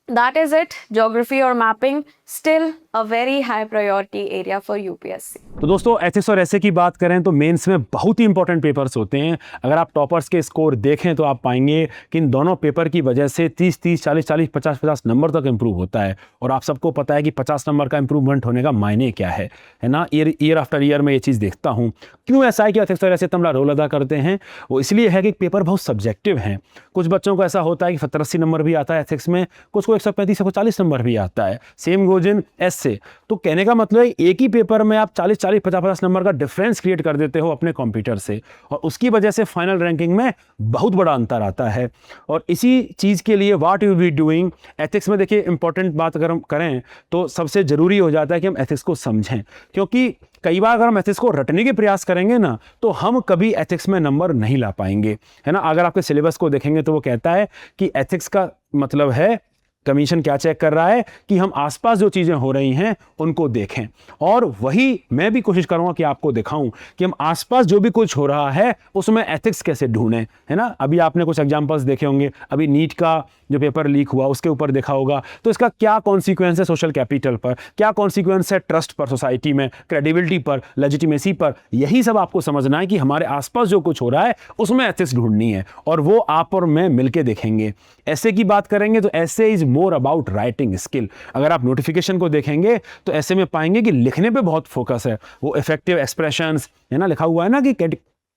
that is it. Geography और mapping still a very high priority area for UPSC. तो दोस्तों, एथिक्स और ऐसे की बात करें तो मेंस में बहुत ही इंपॉर्टेंट पेपर्स होते हैं। अगर आप टॉपर्स के स्कोर देखें तो आप पाएंगे कि इन दोनों पेपर की वजह से 30-30, 40-40, 50-50 नंबर तक इंप्रूव होता है। और आप सबको पता है कि 50 नंबर का इंप्रूवमेंट होने का मायने क्या है ना? ईयर आफ्टर ईयर मैं ये चीज़ देखता हूँ। क्यों ऐसा है कि एथिक्स और ऐसे इतना रोल अदा करते हैं? वो इसलिए है कि पेपर बहुत सब्जेक्टिव हैं। कुछ बच्चों को ऐसा होता है कि 70-80 नंबर भी आता है एथिक्स में, कुछ को 135-140 नंबर भी आता है। सेम गोज इन एस्से। तो कहने का मतलब है एक ही पेपर में आप 40-40, 50-50 नंबर का डिफरेंस क्रिएट कर देते हो अपने कंप्यूटर से, और उसकी वजह से फाइनल रैंकिंग में बहुत बड़ा अंतर आता है। और इसी चीज़ के लिए what you be doing ethics में, देखिए इंपॉर्टेंट बात अगर हम करें तो सबसे ज़रूरी हो जाता है कि हम एथिक्स को समझें। क्योंकि कई बार अगर हम एथिक्स को रटने के प्रयास करेंगे ना, तो हम कभी एथिक्स में नंबर नहीं ला पाएंगे, है ना? अगर आपके सिलेबस को देखेंगे तो वो कहता है कि एथिक्स का मतलब है, कमीशन क्या चेक कर रहा है कि हम आसपास जो चीज़ें हो रही हैं उनको देखें। और वही मैं भी कोशिश करूंगा कि आपको दिखाऊं कि हम आसपास जो भी कुछ हो रहा है उसमें एथिक्स कैसे ढूंढें, है ना? अभी आपने कुछ एग्जांपल्स देखे होंगे, अभी नीट का जो पेपर लीक हुआ उसके ऊपर देखा होगा, तो इसका क्या कॉन्सिक्वेंस है सोशल कैपिटल पर, क्या कॉन्सिक्वेंस है ट्रस्ट पर, सोसाइटी में, क्रेडिबिलिटी पर, लेजिटिमेसी पर। यही सब आपको समझना है कि हमारे आसपास जो कुछ हो रहा है उसमें एथिक्स ढूंढनी है, और वो आप और मैं मिलके देखेंगे। ऐसे की बात करेंगे तो ऐसे is more about writing skill. अगर आप नोटिफिकेशन को देखेंगे तो ऐसे में पाएंगे कि लिखने पे बहुत फोकस है, वो इफेक्टिव एक्सप्रेशंस, है ना? लिखा हुआ है ना कि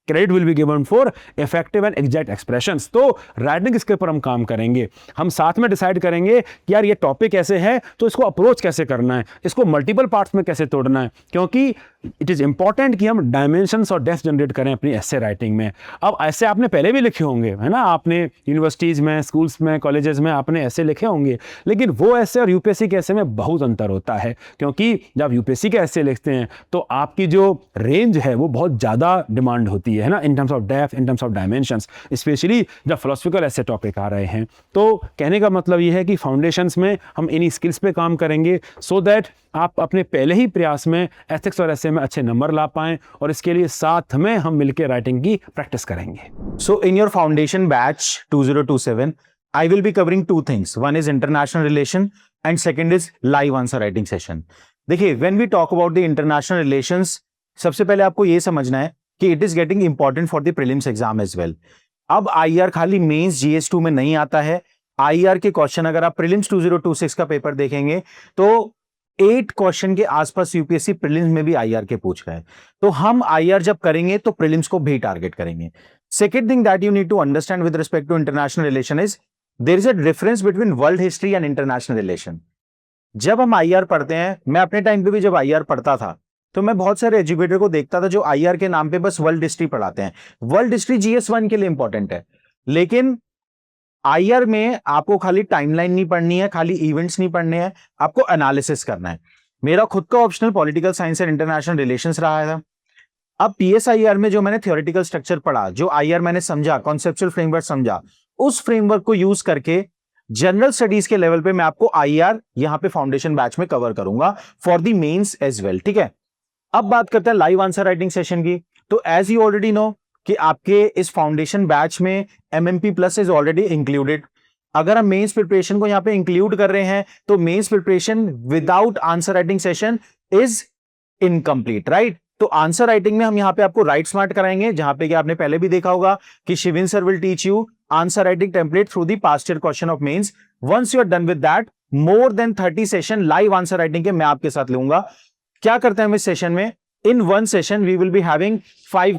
credit will be given for effective and exact expressions. तो राइटिंग स्किल पर हम काम करेंगे। हम साथ में डिसाइड करेंगे कि यार ये टॉपिक ऐसे है तो इसको अप्रोच कैसे करना है, इसको मल्टीपल पार्ट्स में कैसे तोड़ना है, क्योंकि इट इज़ इंपॉर्टेंट कि हम डायमेंशंस और डेप्थ जनरेट करें अपनी ऐसे राइटिंग में। अब ऐसे आपने पहले भी लिखे होंगे, है ना? आपने यूनिवर्सिटीज़ में, स्कूल्स में, कॉलेजेस में आपने ऐसे लिखे होंगे, लेकिन वो ऐसे और यूपीएससी के ऐसे में बहुत अंतर होता है। क्योंकि जब यूपीएससी के ऐसे लिखते हैं तो आपकी जो रेंज है वो बहुत ज़्यादा डिमांड होती है ना, in terms of depth, in terms of dimensions, specially जब फिलोसफिकल ऐसे टॉपिक आ रहे हैं। तो कहने का मतलब ये है कि फाउंडेशंस में हम इन्हीं स्किल्स पे काम करेंगे सो दैट आप अपने पहले ही प्रयास में एथिक्स और ऐसे में अच्छे नंबर ला पाएं, और इसके लिए साथ में हम मिलकर राइटिंग की प्रैक्टिस करेंगे। So in your foundation batch 2027 I will be covering two things. One is international relation and second is live answer writing session. देखिए, when we talk about the international relations, सबसे पहले आपको ये समझना है कि it is getting important for the prelims exam as well. अब IR खाली मेंस GS2 में नहीं आता है। IR के क्वेश्चन अगर आप प्रीलिम्स 2026 का पेपर देखेंगे तो 8 क्वेश्चन के आसपास यूपीएससी प्रीलिम्स में भी IR के पूछ रहे हैं। तो हम IR जब करेंगे तो प्रीलिम्स को भी टारगेट करेंगे। Second thing that you need to understand with respect to international relation is there is a difference between world history and international relation. जब हम IR पढ़ते हैं, मैं अपने टाइम पे भी जब IR पढ़ता था तो मैं बहुत सारे एजुकेटर को देखता था जो IR के नाम पे बस वर्ल्ड हिस्ट्री पढ़ाते हैं। वर्ल्ड हिस्ट्री GS1 के लिए इंपॉर्टेंट है, लेकिन IR में आपको खाली टाइमलाइन नहीं पढ़नी है, खाली इवेंट्स नहीं पढ़ने हैं, आपको एनालिसिस करना है। मेरा खुद का optional political science and international relations रहा था। अब PSIR में जो मैंने थ्योरेटिकल स्ट्रक्चर पढ़ा, जो IR मैंने समझा, कॉन्सेप्चुअल फ्रेमवर्क समझा, उस फ्रेमवर्क को यूज करके जनरल स्टडीज के लेवल पे मैं आपको IR यहां पे फाउंडेशन बैच में कवर करूंगा for the mains as well. ठीक है, अब बात करते हैं लाइव आंसर राइटिंग सेशन की। तो एज यू ऑलरेडी नो कि आपके इस फाउंडेशन बैच में MMP plus is already included. अगर हम मेंस प्रिपरेशन को यहां पे इंक्लूड कर रहे हैं तो mains preparation without answer writing session is incomplete, right? तो आंसर राइटिंग में हम यहाँ पे आपको राइट स्मार्ट कराएंगे, जहां पे कि आपने पहले भी देखा होगा कि Shivin sir will teach you answer writing template through the past year question of mains. Once you are done with that, more than 30 session live answer writing के मैं आपके साथ लूंगा। क्या करते हैं हम इस सेशन में? In one session we will be having 5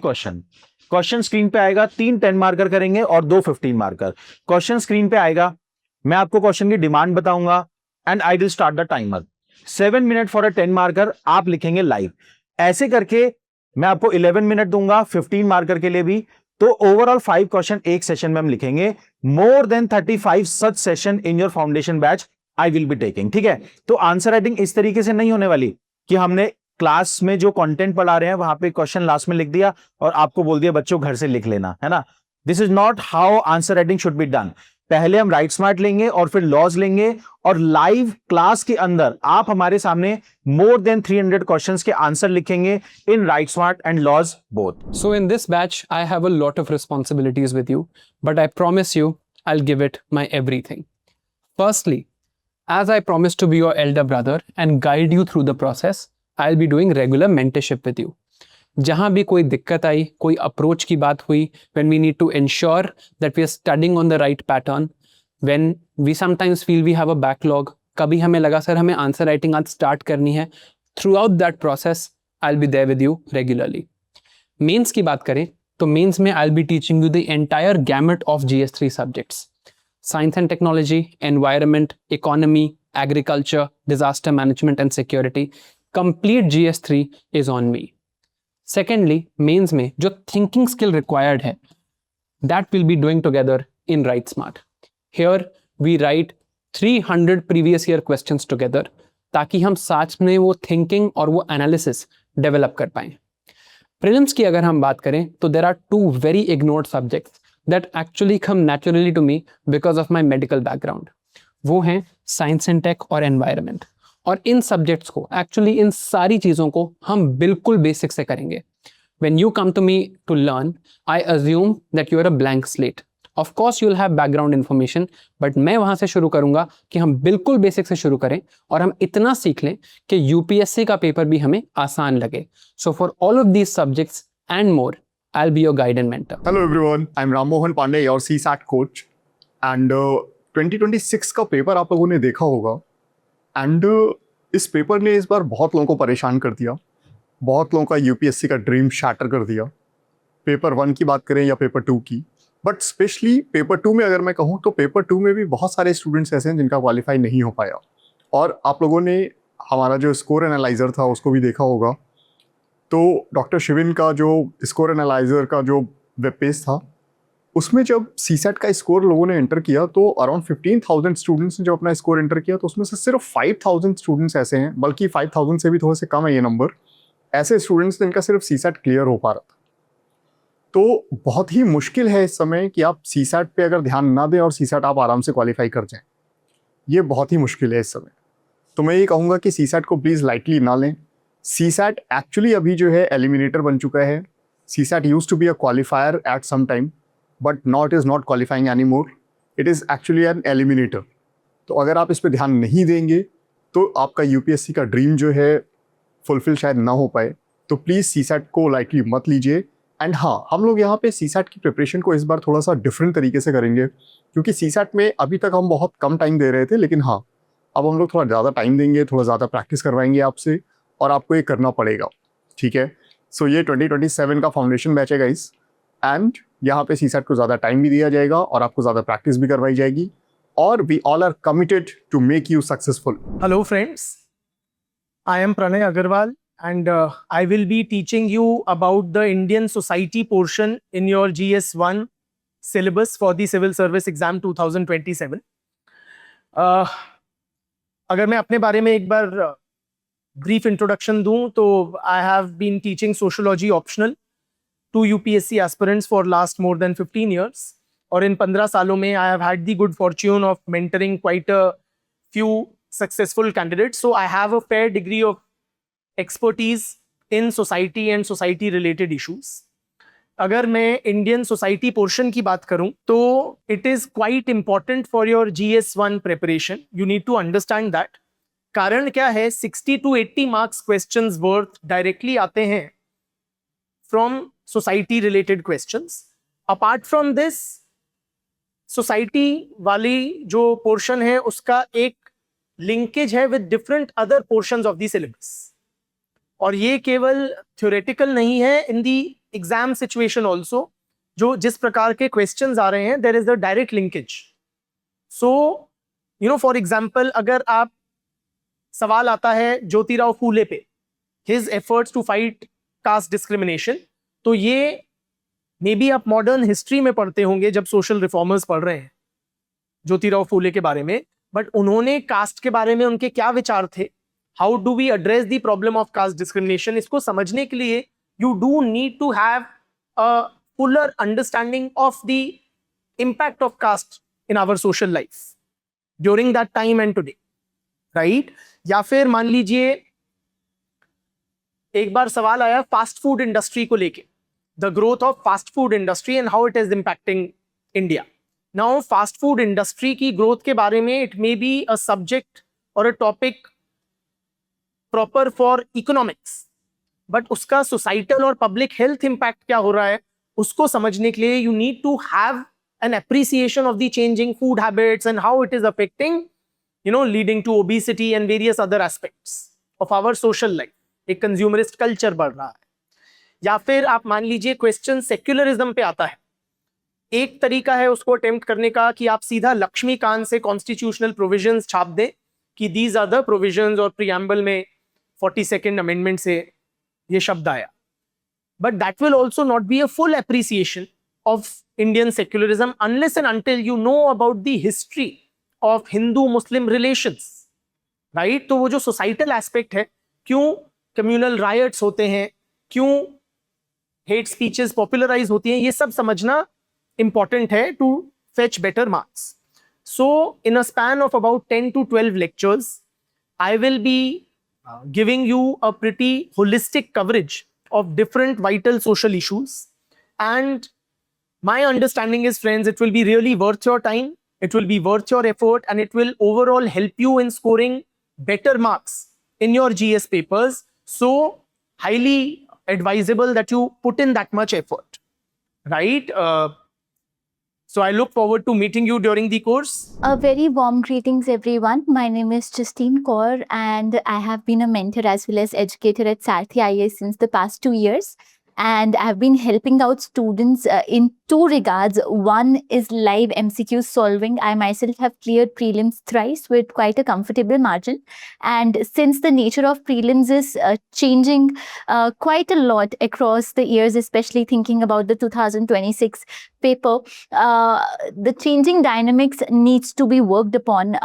question screen पे आएगा, 3 10 मार्कर करेंगे और 2 15 मार्कर। क्वेश्चन स्क्रीन पे आएगा, मैं आपको क्वेश्चन की डिमांड बताऊंगा and I will start the timer. 7 minute for a 10 marker आप लिखेंगे लाइव। ऐसे करके मैं आपको 11 मिनट दूंगा 15 मार्कर के लिए भी। तो ओवरऑल 5 क्वेश्चन एक सेशन में हम लिखेंगे। More than 35 such session in your foundation batch I will be taking. ठीक है, तो आंसर राइटिंग इस तरीके से नहीं होने वाली कि हमने क्लास में जो कंटेंट पढ़ा रहे हैं वहां पे क्वेश्चन लास्ट में लिख दिया और आपको बोल दिया बच्चों घर से लिख लेना, है ना। This is not how answer writing should be done. पहले हम राइट स्मार्ट लेंगे और फिर लॉज लेंगे और लाइव क्लास के अंदर आप हमारे सामने मोर देन 300 क्वेश्चंस के आंसर लिखेंगे in write smart and laws both. So in this batch, I have a lot of responsibilities with you, but I promise you I'll give it my everything. Firstly, as I promised to be your elder brother and guide you through the process, I'll be doing regular mentorship with you. जहाँ भी कोई दिक्कत आई, कोई अप्रोच की बात हुई, when we need to ensure that we are studying on the right pattern, when we sometimes feel we have a backlog, कभी हमें लगा सर हमें आंसर राइटिंग आज स्टार्ट करनी है, throughout that process I'll be there with you regularly. Mains की बात करें तो मेंस में I'll be teaching you the entire gamut of GS3 subjects. Science and technology, environment, economy, agriculture, disaster management and security. Complete GS3 is on me. Secondly, mains में जो थिंकिंग स्किल रिक्वायर्ड है that will be doing together in write smart. Here we write 300 previous year questions together ताकि हम साथ में वो थिंकिंग और वो एनालिसिस डेवलप कर पाएं। प्रीलिम्स की अगर हम बात करें तो there are 2 very ignored subjects that actually come naturally to me because of my medical background. वो हैं साइंस एंड टेक और एनवायरनमेंट। और इन सब्जेक्ट्स को एक्चुअली इन सारी चीज़ों को हम बिल्कुल बेसिक से करेंगे। When you come to me to learn, I assume that you are a blank slate. Of course, you'll have background information, but मैं वहाँ से शुरू करूँगा कि हम बिल्कुल बेसिक से शुरू करें और हम इतना सीख लें कि UPSC का पेपर भी हमें आसान लगे। So for all of these subjects and more, I'll be your guide and mentor. Hello everyone, I'm Ram Mohan Pandey, your CSAT coach. And 2026 का पेपर आप लोगों ने देखा होगा। एंड इस पेपर ने इस बार बहुत लोगों को परेशान कर दिया, बहुत लोगों का यूपीएससी का ड्रीम शैटर कर दिया। पेपर 1 की बात करें या पेपर 2 की, बट स्पेशली पेपर 2 में अगर मैं कहूँ तो पेपर 2 में भी बहुत सारे स्टूडेंट्स ऐसे हैं जिनका क्वालिफाई नहीं हो पाया। और आप लोगों ने हमारा जो स्कोर एनालाइज़र था उसको भी देखा होगा। तो डॉक्टर शिविन का जो स्कोर एनालाइज़र का जो वेब पेज था उसमें जब सीसेट का स्कोर लोगों ने एंटर किया तो अराउंड 15,000 स्टूडेंट्स ने जब अपना स्कोर एंटर किया तो उसमें से सिर्फ 5,000 स्टूडेंट्स ऐसे हैं, बल्कि 5,000 से भी थोड़े से कम है ये नंबर, ऐसे स्टूडेंट्स जिनका सिर्फ सीसेट क्लियर हो पा रहा था। तो बहुत ही मुश्किल है इस समय कि आप सीसेट पे अगर ध्यान ना दें और सीसेट आप आराम से क्वालिफाई कर जाएं, ये बहुत ही मुश्किल है इस समय। तो मैं ये कहूँगा कि सीसेट को प्लीज़ लाइटली ना लें। सीसेट एक्चुअली अभी जो है एलिमिनेटर बन चुका है। CSAT used to be a qualifier at some time, but not is not qualifying any more, it is actually an eliminator. तो अगर आप इस पर ध्यान नहीं देंगे तो आपका यूपीएससी का ड्रीम जो है फुलफिल शायद ना हो पाए। तो प्लीज़ सीसेट को लाइटली मत लीजिए। एंड हाँ, हम लोग यहाँ पे सीसेट की प्रिपरेशन को इस बार थोड़ा सा डिफरेंट तरीके से करेंगे, क्योंकि सीसेट में अभी तक हम बहुत कम टाइम दे रहे थे, लेकिन हाँ अब हम लोग थोड़ा ज़्यादा टाइम देंगे, थोड़ा ज़्यादा प्रैक्टिस करवाएंगे आपसे और आपको ये करना पड़ेगा, ठीक है। सो ये 2027 का फाउंडेशन बैच है गाइस, एंड यहाँ पे सीसेट को ज़्यादा टाइम भी दिया जाएगा और आपको ज़्यादा प्रैक्टिस भी करवाई जाएगी, और we all are committed to make you successful. Hello friends, I am Pranay Agarwal, and I will be teaching you about the Indian society portion in your GS1 syllabus for the Civil Service Exam 2027. अगर मैं अपने बारे में एक बार brief introduction दूं तो I have been teaching sociology optional to UPSC aspirants for last more than 15 years. और इन 15 सालों में I have had the good fortune of mentoring quite a few successful candidates. So I have a fair degree of expertise in society and society related issues. अगर मैं इंडियन सोसाइटी पोर्शन की बात करूं तो it is quite important for your GS1 preparation. You need to understand that. कारण क्या है, 60 to 80 marks questions worth directly आते हैं from society related questions. Apart from this society वाली जो पोर्शन है उसका एक लिंकेज है with different other portions of the syllabus. और ये केवल थ्योरेटिकल नहीं है, in the exam situation also जो जिस प्रकार के क्वेश्चंस आ रहे हैं there is the direct linkage. So you know for example अगर आप सवाल आता है ज्योतिराव फूले पे, his efforts to fight caste discrimination, तो ये मे बी आप मॉडर्न हिस्ट्री में पढ़ते होंगे जब सोशल रिफॉर्मर्स पढ़ रहे हैं ज्योतिराव फूले के बारे में, बट उन्होंने कास्ट के बारे में उनके क्या विचार थे, how do we address the problem of caste discrimination. इसको समझने के लिए you do need to have a fuller understanding of the impact of caste in our social life during that time and today, right? या फिर मान लीजिए एक बार सवाल आया फास्ट फूड इंडस्ट्री को लेके, the growth of fast food industry and how it is impacting India. Now fast food industry की ग्रोथ के बारे में it may be a subject और a topic proper for economics, but उसका सोसाइटल और पब्लिक हेल्थ इंपैक्ट क्या हो रहा है उसको समझने के लिए you need to have an appreciation of the changing food habits and how it is affecting you know leading to obesity and various other aspects of our social life. एक कंज्यूमरिस्ट कल्चर बढ़ रहा है. या फिर आप मान लीजिए क्वेश्चन सेक्युलरिज्म पे आता है. एक तरीका है उसको अटेम्प्ट करने का कि आप सीधा लक्ष्मीकांत से कॉन्स्टिट्यूशनल प्रोविजंस छाप दें कि दीज आर द प्रोविजंस, और प्रीएम्बल में 42nd अमेंडमेंट से ये शब्द आया. But that will also not be a full appreciation of Indian secularism unless and until you know about the history of Hindu Muslim relations, right? तो वो जो सोसाइटल एस्पेक्ट है, क्यों कम्युनल रायट्स होते हैं, क्यों हेट स्पीचेस पॉपुलराइज होती हैं, ये सब समझना इंपॉर्टेंट है to fetch better marks. So in a span of about 10 to 12 lectures I will be giving you a pretty holistic coverage of different vital social issues, and my understanding is, friends, it will be really worth your time, it will be worth your effort, and it will overall help you in scoring better marks in your GS papers. So highly advisable that you put in that much effort, right? So I look forward to meeting you during the course. A very warm greetings, everyone. My name is Justine Kaur, and I have been a mentor as well as educator at Sarthi IAS since the past 2 years. And I have been helping out students in two regards. One is live MCQ solving. I myself have cleared prelims thrice with quite a comfortable margin. And since the nature of prelims is changing quite a lot across the years, especially thinking about the 2026 paper, the changing dynamics needs to be worked upon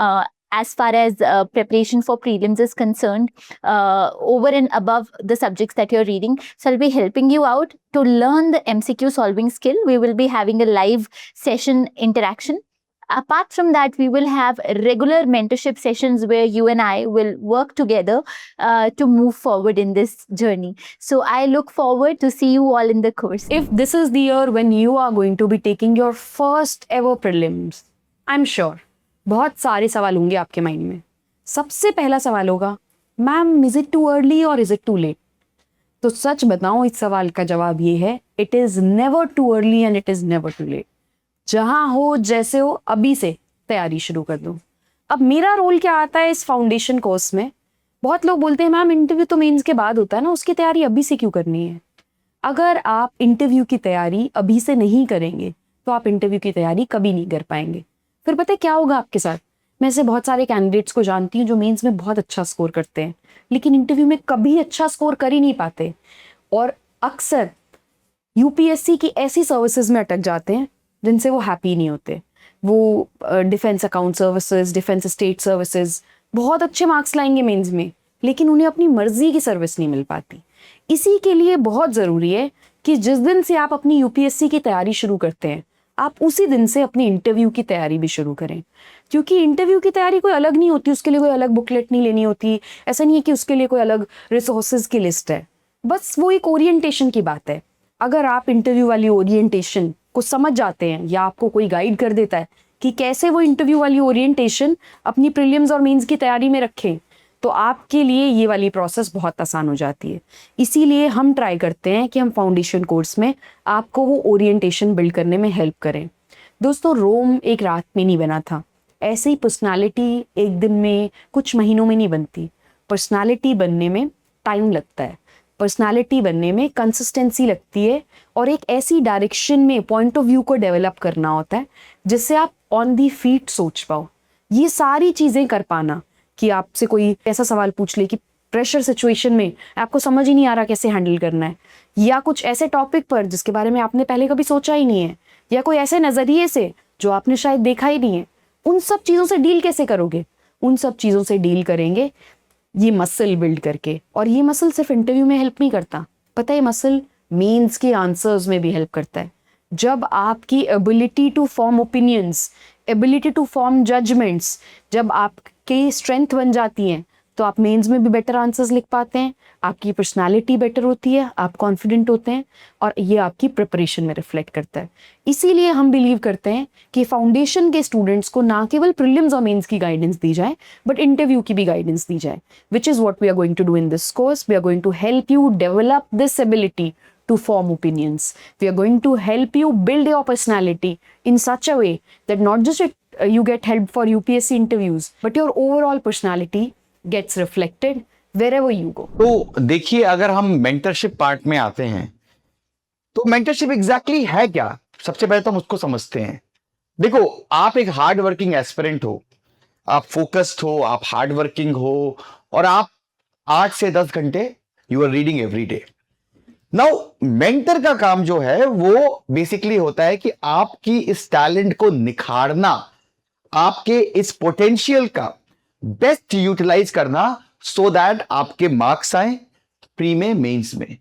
as far as preparation for prelims is concerned, over and above the subjects that you're reading. So I'll be helping you out to learn the MCQ solving skill. We will be having a live session interaction. Apart from that, we will have regular mentorship sessions where you and I will work together to move forward in this journey. So I look forward to see you all in the course. If this is the year when you are going to be taking your first ever prelims, I'm sure बहुत सारे सवाल होंगे आपके माइंड में. सबसे पहला सवाल होगा, ma'am is it too early और इज इट टू लेट? तो सच बताऊं, इस सवाल का जवाब ये है, it is never too early and it is never too late. जहां हो जैसे हो, अभी से तैयारी शुरू कर दो. अब मेरा रोल क्या आता है इस फाउंडेशन कोर्स में? बहुत लोग बोलते हैं मैम इंटरव्यू तो मेंस के बाद होता है ना, उसकी तैयारी अभी से क्यों करनी है? अगर आप इंटरव्यू की तैयारी अभी से नहीं करेंगे तो आप इंटरव्यू की तैयारी कभी नहीं कर पाएंगे. फिर पता है क्या होगा आपके साथ? मैं ऐसे बहुत सारे कैंडिडेट्स को जानती हूँ जो मेंस में बहुत अच्छा स्कोर करते हैं लेकिन इंटरव्यू में कभी अच्छा स्कोर कर ही नहीं पाते और अक्सर यूपीएससी की ऐसी सर्विसेज में अटक जाते हैं जिनसे वो हैप्पी नहीं होते। वो defence account services, defence state services बहुत अच्छे मार्क्स लाएंगे मेंस में लेकिन उन्हें अपनी मर्जी की सर्विस नहीं मिल पाती। इसी के लिए बहुत ज़रूरी है कि जिस दिन से आप अपनी यूपीएससी की तैयारी शुरू करते हैं आप उसी दिन से अपनी इंटरव्यू की तैयारी भी शुरू करें, क्योंकि इंटरव्यू की तैयारी कोई अलग नहीं होती, उसके लिए कोई अलग बुकलेट नहीं लेनी होती, ऐसा नहीं है कि उसके लिए कोई अलग रिसोर्सेज की लिस्ट है, बस वो एक ओरिएंटेशन की बात है। अगर आप इंटरव्यू वाली ओरिएंटेशन को समझ जाते हैं या आपको कोई गाइड कर देता है कि कैसे वो इंटरव्यू वाली ओरिएंटेशन अपनी प्रीलिम्स और मेंस की तैयारी में रखें तो आपके लिए ये वाली प्रोसेस बहुत आसान हो जाती है। इसीलिए हम ट्राई करते हैं कि हम फाउंडेशन कोर्स में आपको वो ओरिएंटेशन बिल्ड करने में हेल्प करें। दोस्तों, रोम एक रात में नहीं बना था, ऐसे ही पर्सनालिटी एक दिन में कुछ महीनों में नहीं बनती। पर्सनालिटी बनने में टाइम लगता है, पर्सनालिटी बनने में कंसिस्टेंसी लगती है और एक ऐसी डायरेक्शन में पॉइंट ऑफ व्यू को डेवलप करना होता है जिससे आप ऑन दी फीट सोच पाओ। ये सारी चीज़ें कर पाना कि आपसे कोई ऐसा सवाल पूछ ले कि प्रेशर सिचुएशन में आपको समझ ही नहीं आ रहा कैसे हैंडल करना है, या कुछ ऐसे टॉपिक पर जिसके बारे में आपने पहले कभी सोचा ही नहीं है, या कोई ऐसे नज़रिए से जो आपने शायद देखा ही नहीं है, उन सब चीज़ों से डील कैसे करोगे? उन सब चीज़ों से डील करेंगे ये मसल बिल्ड करके। और ये मसल सिर्फ इंटरव्यू में हेल्प नहीं करता, पता है, मसल मेंस के आंसर्स में भी हेल्प करता है। जब आपकी ability to form opinions, ability to form judgments जब आपकी स्ट्रेंथ बन जाती हैं तो आप मेंस में भी बेटर आंसर्स लिख पाते हैं, आपकी पर्सनालिटी बेटर होती है, आप कॉन्फिडेंट होते हैं और ये आपकी प्रिपरेशन में रिफ्लेक्ट करता है। इसीलिए हम बिलीव करते हैं कि फाउंडेशन के स्टूडेंट्स को ना केवल प्रीलिम्स और मेंस की गाइडेंस दी जाए बट इंटरव्यू की भी गाइडेंस दी जाए, which is what we are going to do in this course. We are going to help you develop this ability to form opinions. We are going to help you build your personality in such a way that not just you get help for UPSC interviews, but your overall personality gets reflected wherever you go. तो देखिए, अगर हम मेंटरशिप पार्ट में आते हैं तो मेंटरशिप एग्जैक्टली है क्या? सबसे पहले तो हम उसको समझते हैं। देखो, आप एक हार्ड वर्किंग एस्पिरेंट हो, आप फोकस्ड हो, आप हार्ड वर्किंग हो और आप 8 से 10 घंटे you are reading every day. Now mentor का काम जो है वो बेसिकली होता है कि आपकी इस टैलेंट को निखारना, आपके इस पोटेंशियल का बेस्ट यूटिलाइज करना सो दैट आपके मार्क्स आए प्री में, मेंस में।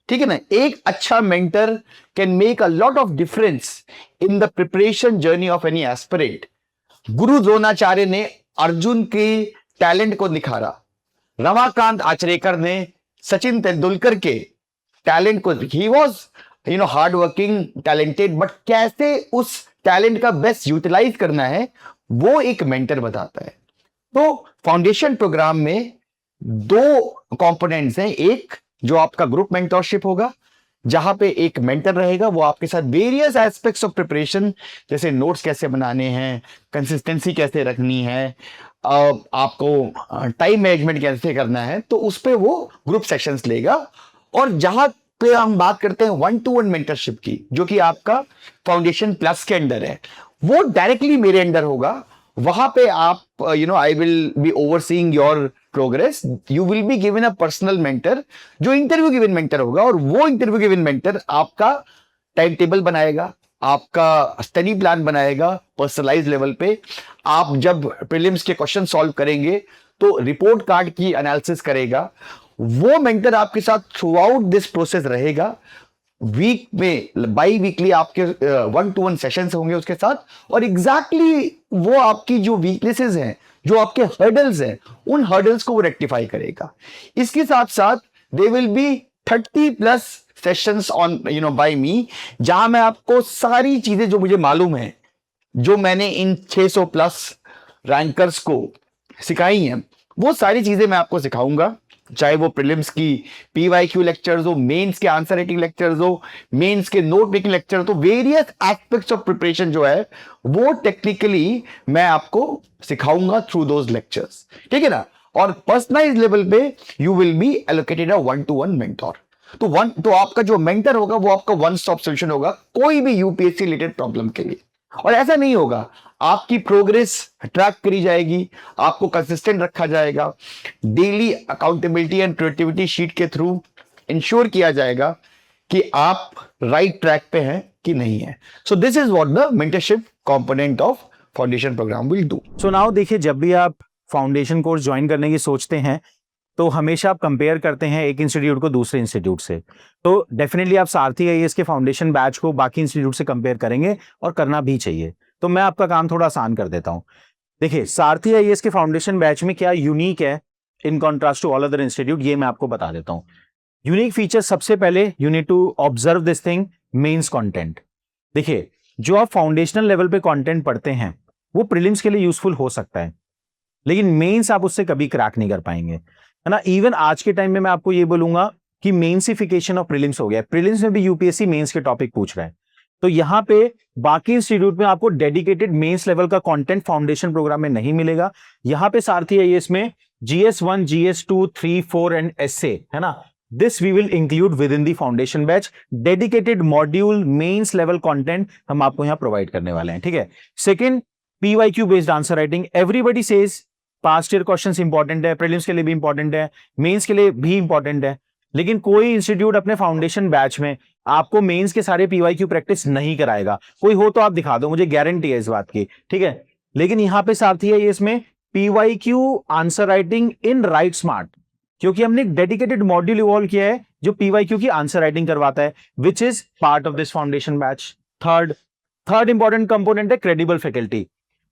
ठीक है ना? एक अच्छा mentor can make a lot of difference in the preparation journey of any aspirant. गुरु द्रोणाचार्य ने अर्जुन के टैलेंट को निखारा, रमाकांत आचरेकर ने सचिन तेंदुलकर के टैलेंट को, he was hard working, talented, but कैसे उस टैलेंट का बेस्ट यूटिलाइज करना है वो एक मेंटर बताता है। तो फाउंडेशन प्रोग्राम में 2 कंपोनेंट्स हैं। एक जो आपका ग्रुप मेंटरशिप होगा, जहां पे एक मेंटर रहेगा, वो आपके साथ वेरियस एस्पेक्ट्स ऑफ प्रिपरेशन, जैसे नोट्स कैसे बनाने हैं, कंसिस्टेंसी कैसे रखनी है, आपको टाइम मैनेजमेंट कैसे करना है, तो उस पर वो ग्रुप सेशंस लेगा। और जहां पे हम बात करते हैं 1-to-1 मेंटरशिप की, जो कि आपका फाउंडेशन प्लस के अंडर है, वो डायरेक्टली मेरे अंडर होगा। वहां पे आप आई will B overseeing your progress. You will be given a personal mentor जो इंटरव्यू गिवन मेंटर होगा, और वो इंटरव्यू गिवन मेंटर आपका टाइम टेबल बनाएगा, आपका स्टडी प्लान बनाएगा पर्सनलाइज लेवल पे। आप जब प्रीलिम्स के क्वेश्चन सॉल्व करेंगे तो रिपोर्ट कार्ड की एनालिसिस करेगा। वो मेंटर आपके साथ थ्रू आउट दिस प्रोसेस रहेगा। वीक में बाई वीकली आपके 1-to-1 सेशंस होंगे उसके साथ, और एग्जैक्टली वो आपकी जो वीकनेसेस हैं, जो आपके हर्डल्स हैं, उन हर्डल्स को वो रेक्टिफाई करेगा। इसके साथ साथ there will be 30+ sessions on by me, जहां मैं आपको सारी चीजें जो मुझे मालूम है, जो मैंने इन 600+ रैंकर्स को सिखाई हैं, वो सारी चीजें मैं आपको सिखाऊंगा। चाहे वो प्रीलिम्स की PYQ लेक्चर्स हो, मेंस के आंसर राइटिंग लेक्चर्स हो, मेंस के नोट मेकिंग लेक्चर्स हो, वेरियस एस्पेक्ट्स ऑफ प्रिपरेशन जो है वो टेक्निकली मैं आपको सिखाऊंगा थ्रू दोज लेक्चर्स। ठीक है ना? और पर्सनलाइज लेवल पे you will B allocated a 1-to-1 mentor. तो आपका जो मेंटर होगा वो आपका वन स्टॉप सोल्यूशन होगा कोई भी UPSC रिलेटेड प्रॉब्लम के लिए। और ऐसा नहीं होगा, आपकी प्रोग्रेस ट्रैक करी जाएगी, आपको कंसिस्टेंट रखा जाएगा, daily accountability and productivity sheet के थ्रू इंश्योर किया जाएगा कि आप राइट ट्रैक पे हैं कि नहीं है. So this is what the mentorship component of foundation program will do. So now देखिए, जब भी आप फाउंडेशन कोर्स ज्वाइन करने की सोचते हैं तो हमेशा आप कंपेयर करते हैं एक इंस्टीट्यूट को दूसरे इंस्टीट्यूट से. तो डेफिनेटली आप सारथी आईएएस के फाउंडेशन बैच को बाकी इंस्टीट्यूट से कंपेयर करेंगे और करना भी चाहिए. तो मैं आपका काम थोड़ा आसान कर देता हूं. देखिए, सारथी आईएएस के फाउंडेशन बैच में क्या यूनिक है in contrast to all other institute, ये मैं आपको बता देता हूं. यूनिक फीचर, सबसे पहले you need to observe this thing, mains content. देखिए, जो आप फाउंडेशनल लेवल पे कंटेंट पढ़ते हैं वो प्रीलिम्स के लिए यूजफुल हो सकता है, लेकिन मेंस आप उससे कभी क्रैक नहीं कर पाएंगे, है ना. इवन आज के टाइम में मैं आपको ये बोलूंगा कि मेंसिफिकेशन ऑफ प्रीलिम्स हो गया. प्रीलिम्स में भी यूपीएससी मेंस के टॉपिक पूछ रहा है. तो यहां पे बाकी इंस्टीट्यूट में आपको डेडिकेटेड मेंस लेवल का कंटेंट फाउंडेशन प्रोग्राम में नहीं मिलेगा. यहां पे सारथी आईएएस में GS1, GS2, 3, 4 एंड एसए, है ना. This we will include with in the foundation batch. Dedicated module mains level content हम आपको यहां प्रोवाइड करने वाले हैं, ठीक है. Second, PYQ based answer writing. Everybody says past year questions important है, प्रीलिम्स के लिए भी इंपॉर्टेंट है, मेंस के लिए भी इंपॉर्टेंट है, लेकिन कोई इंस्टीट्यूट अपने फाउंडेशन बैच में आपको मेंस के सारे PYQ प्रैक्टिस नहीं कराएगा. कोई हो तो आप दिखा दो, मुझे गारंटी है इस बात की, ठीक है. लेकिन यहां पे सारथी है इसमें PYQ answer writing in write smart, क्योंकि हमने एक डेडिकेटेड मॉड्यूल इवॉल्व किया है जो PYQ की आंसर राइटिंग करवाता है, which is part of this foundation batch. Third important component है क्रेडिबल फैकल्टी.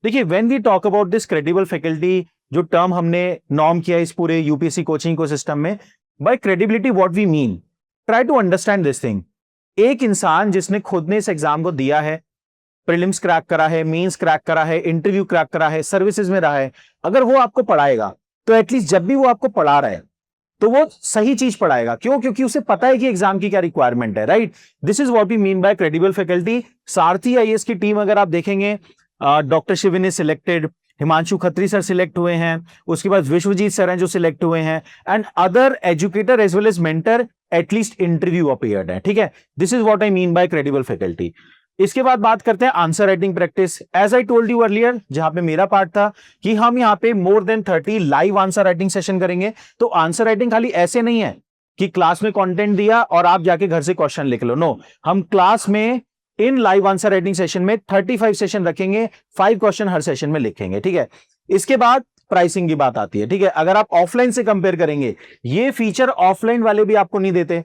देखिए, when we talk about this credible faculty, जो टर्म हमने नॉर्म किया इस पूरे यूपीएससी कोचिंग इकोसिस्टम में, by credibility what we mean, try to understand this thing. एक इंसान जिसने खुद ने इस एग्जाम को दिया है, प्रीलिम्स क्रैक करा है, मेंस क्रैक करा है, इंटरव्यू क्रैक करा है, सर्विसेज में रहा है, अगर वो आपको पढ़ाएगा तो एटलीस्ट जब भी वो आपको पढ़ा रहा है तो वो सही चीज पढ़ाएगा. क्यों? क्योंकि उसे पता है कि एग्जाम की क्या रिक्वायरमेंट है, right. This is what we mean by credible faculty. Sarathi IAS की टीम अगर आप देखेंगे, doctor Shivin is selected, Himanshu Khatri sir select हुए हैं, उसके बाद विश्वजीत सर हैं जो सिलेक्ट हुए हैं, and other educator as well as mentor at least interview appeared है, ठीक है. This is what I mean by credible faculty. इसके बाद बात करते हैं answer writing practice. As I told you earlier, जहां पे मेरा पार्ट था कि हम यहाँ पे more than 30 live answer writing session करेंगे. तो आंसर राइटिंग खाली ऐसे नहीं है कि क्लास में कंटेंट दिया और आप जाके घर से क्वेश्चन लिख लो. नो, हम क्लास में इन लाइव आंसर राइटिंग सेशन में 35 सेशन रखेंगे, 5 क्वेश्चन हर सेशन में लिखेंगे, ठीक है. इसके बाद प्राइसिंग की बात आती है, ठीक है. अगर आप ऑफलाइन से कंपेयर करेंगे, ये फीचर ऑफलाइन वाले भी आपको नहीं देते,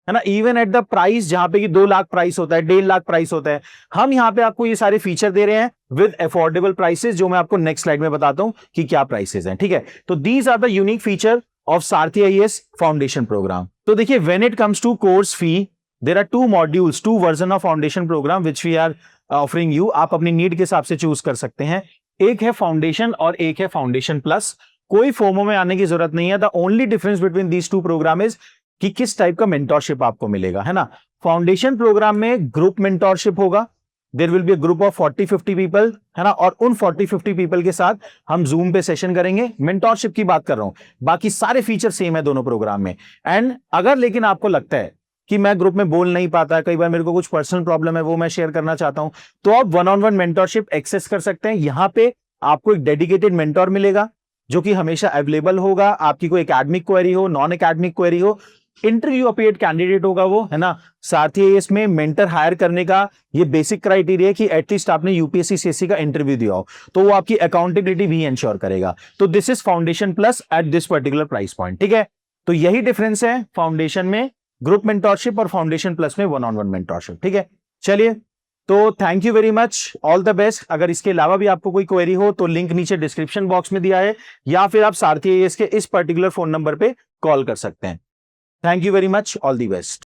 है ना. इवन एट द प्राइस जहां पे कि 2 लाख प्राइस होता है, 1.5 लाख प्राइस होता है, हम यहां पे आपको ये सारे फीचर दे रहे हैं विद अफोर्डेबल प्राइसेस, जो मैं आपको नेक्स्ट स्लाइड में बताता हूं कि क्या प्राइसेस हैं, ठीक है. तो these are the unique feature of Sarathi IAS foundation program. तो देखिए, when it comes to course fee, there are 2 modules, 2 version of foundation program which we are offering you. आप अपनी नीड के हिसाब से चूज कर सकते हैं. एक है फाउंडेशन और एक है फाउंडेशन प्लस. कोई फोमो में आने की जरूरत नहीं है. The only difference between these 2 program is कि किस टाइप का मेंटोरशिप आपको मिलेगा, है ना. फाउंडेशन प्रोग्राम में ग्रुप मेंटोरशिप होगा. There will be a group of 40-50 people, है ना, और उन 40-50 पीपल के साथ हम जूम पे सेशन करेंगे. मेंटोरशिप की बात कर रहा हूं, बाकी सारे फीचर सेम है दोनों प्रोग्राम में. एंड अगर लेकिन आपको लगता है कि मैं ग्रुप में बोल नहीं पाता, कई बार मेरे को कुछ पर्सनल प्रॉब्लम है वो मैं शेयर करना चाहता हूं, तो आप 1-on-1 मेंटोरशिप एक्सेस कर सकते हैं. यहां पे आपको एक डेडिकेटेड मेंटोर मिलेगा जो कि हमेशा अवेलेबल होगा. आपकी कोई एकेडमिक क्वेरी हो, नॉन एकेडमिक क्वेरी हो, इंटरव्यू अपीयर्ड कैंडिडेट होगा वो, है ना. सारथी आईएएस में मेंटर हायर करने का ये बेसिक क्राइटेरिया है कि एटलीस्ट आपने यूपीएससी सीएससी का इंटरव्यू दिया हो, तो वो आपकी अकाउंटेबिलिटी भी इंश्योर करेगा. तो this is foundation plus at this particular price point, ठीक है. तो यही डिफरेंस है फाउंडेशन में ग्रुप मेंटोरशिप और फाउंडेशन प्लस में 1-on-1 मेंटोरशिप, ठीक है. चलिए, तो thank you very much, all the best. अगर इसके अलावा भी आपको कोई क्वेरी हो तो लिंक नीचे डिस्क्रिप्शन बॉक्स में दिया है, या फिर आप सारथी आईएएस के इस पर्टिकुलर फोन नंबर पे कॉल कर सकते हैं. Thank you very much, all the best.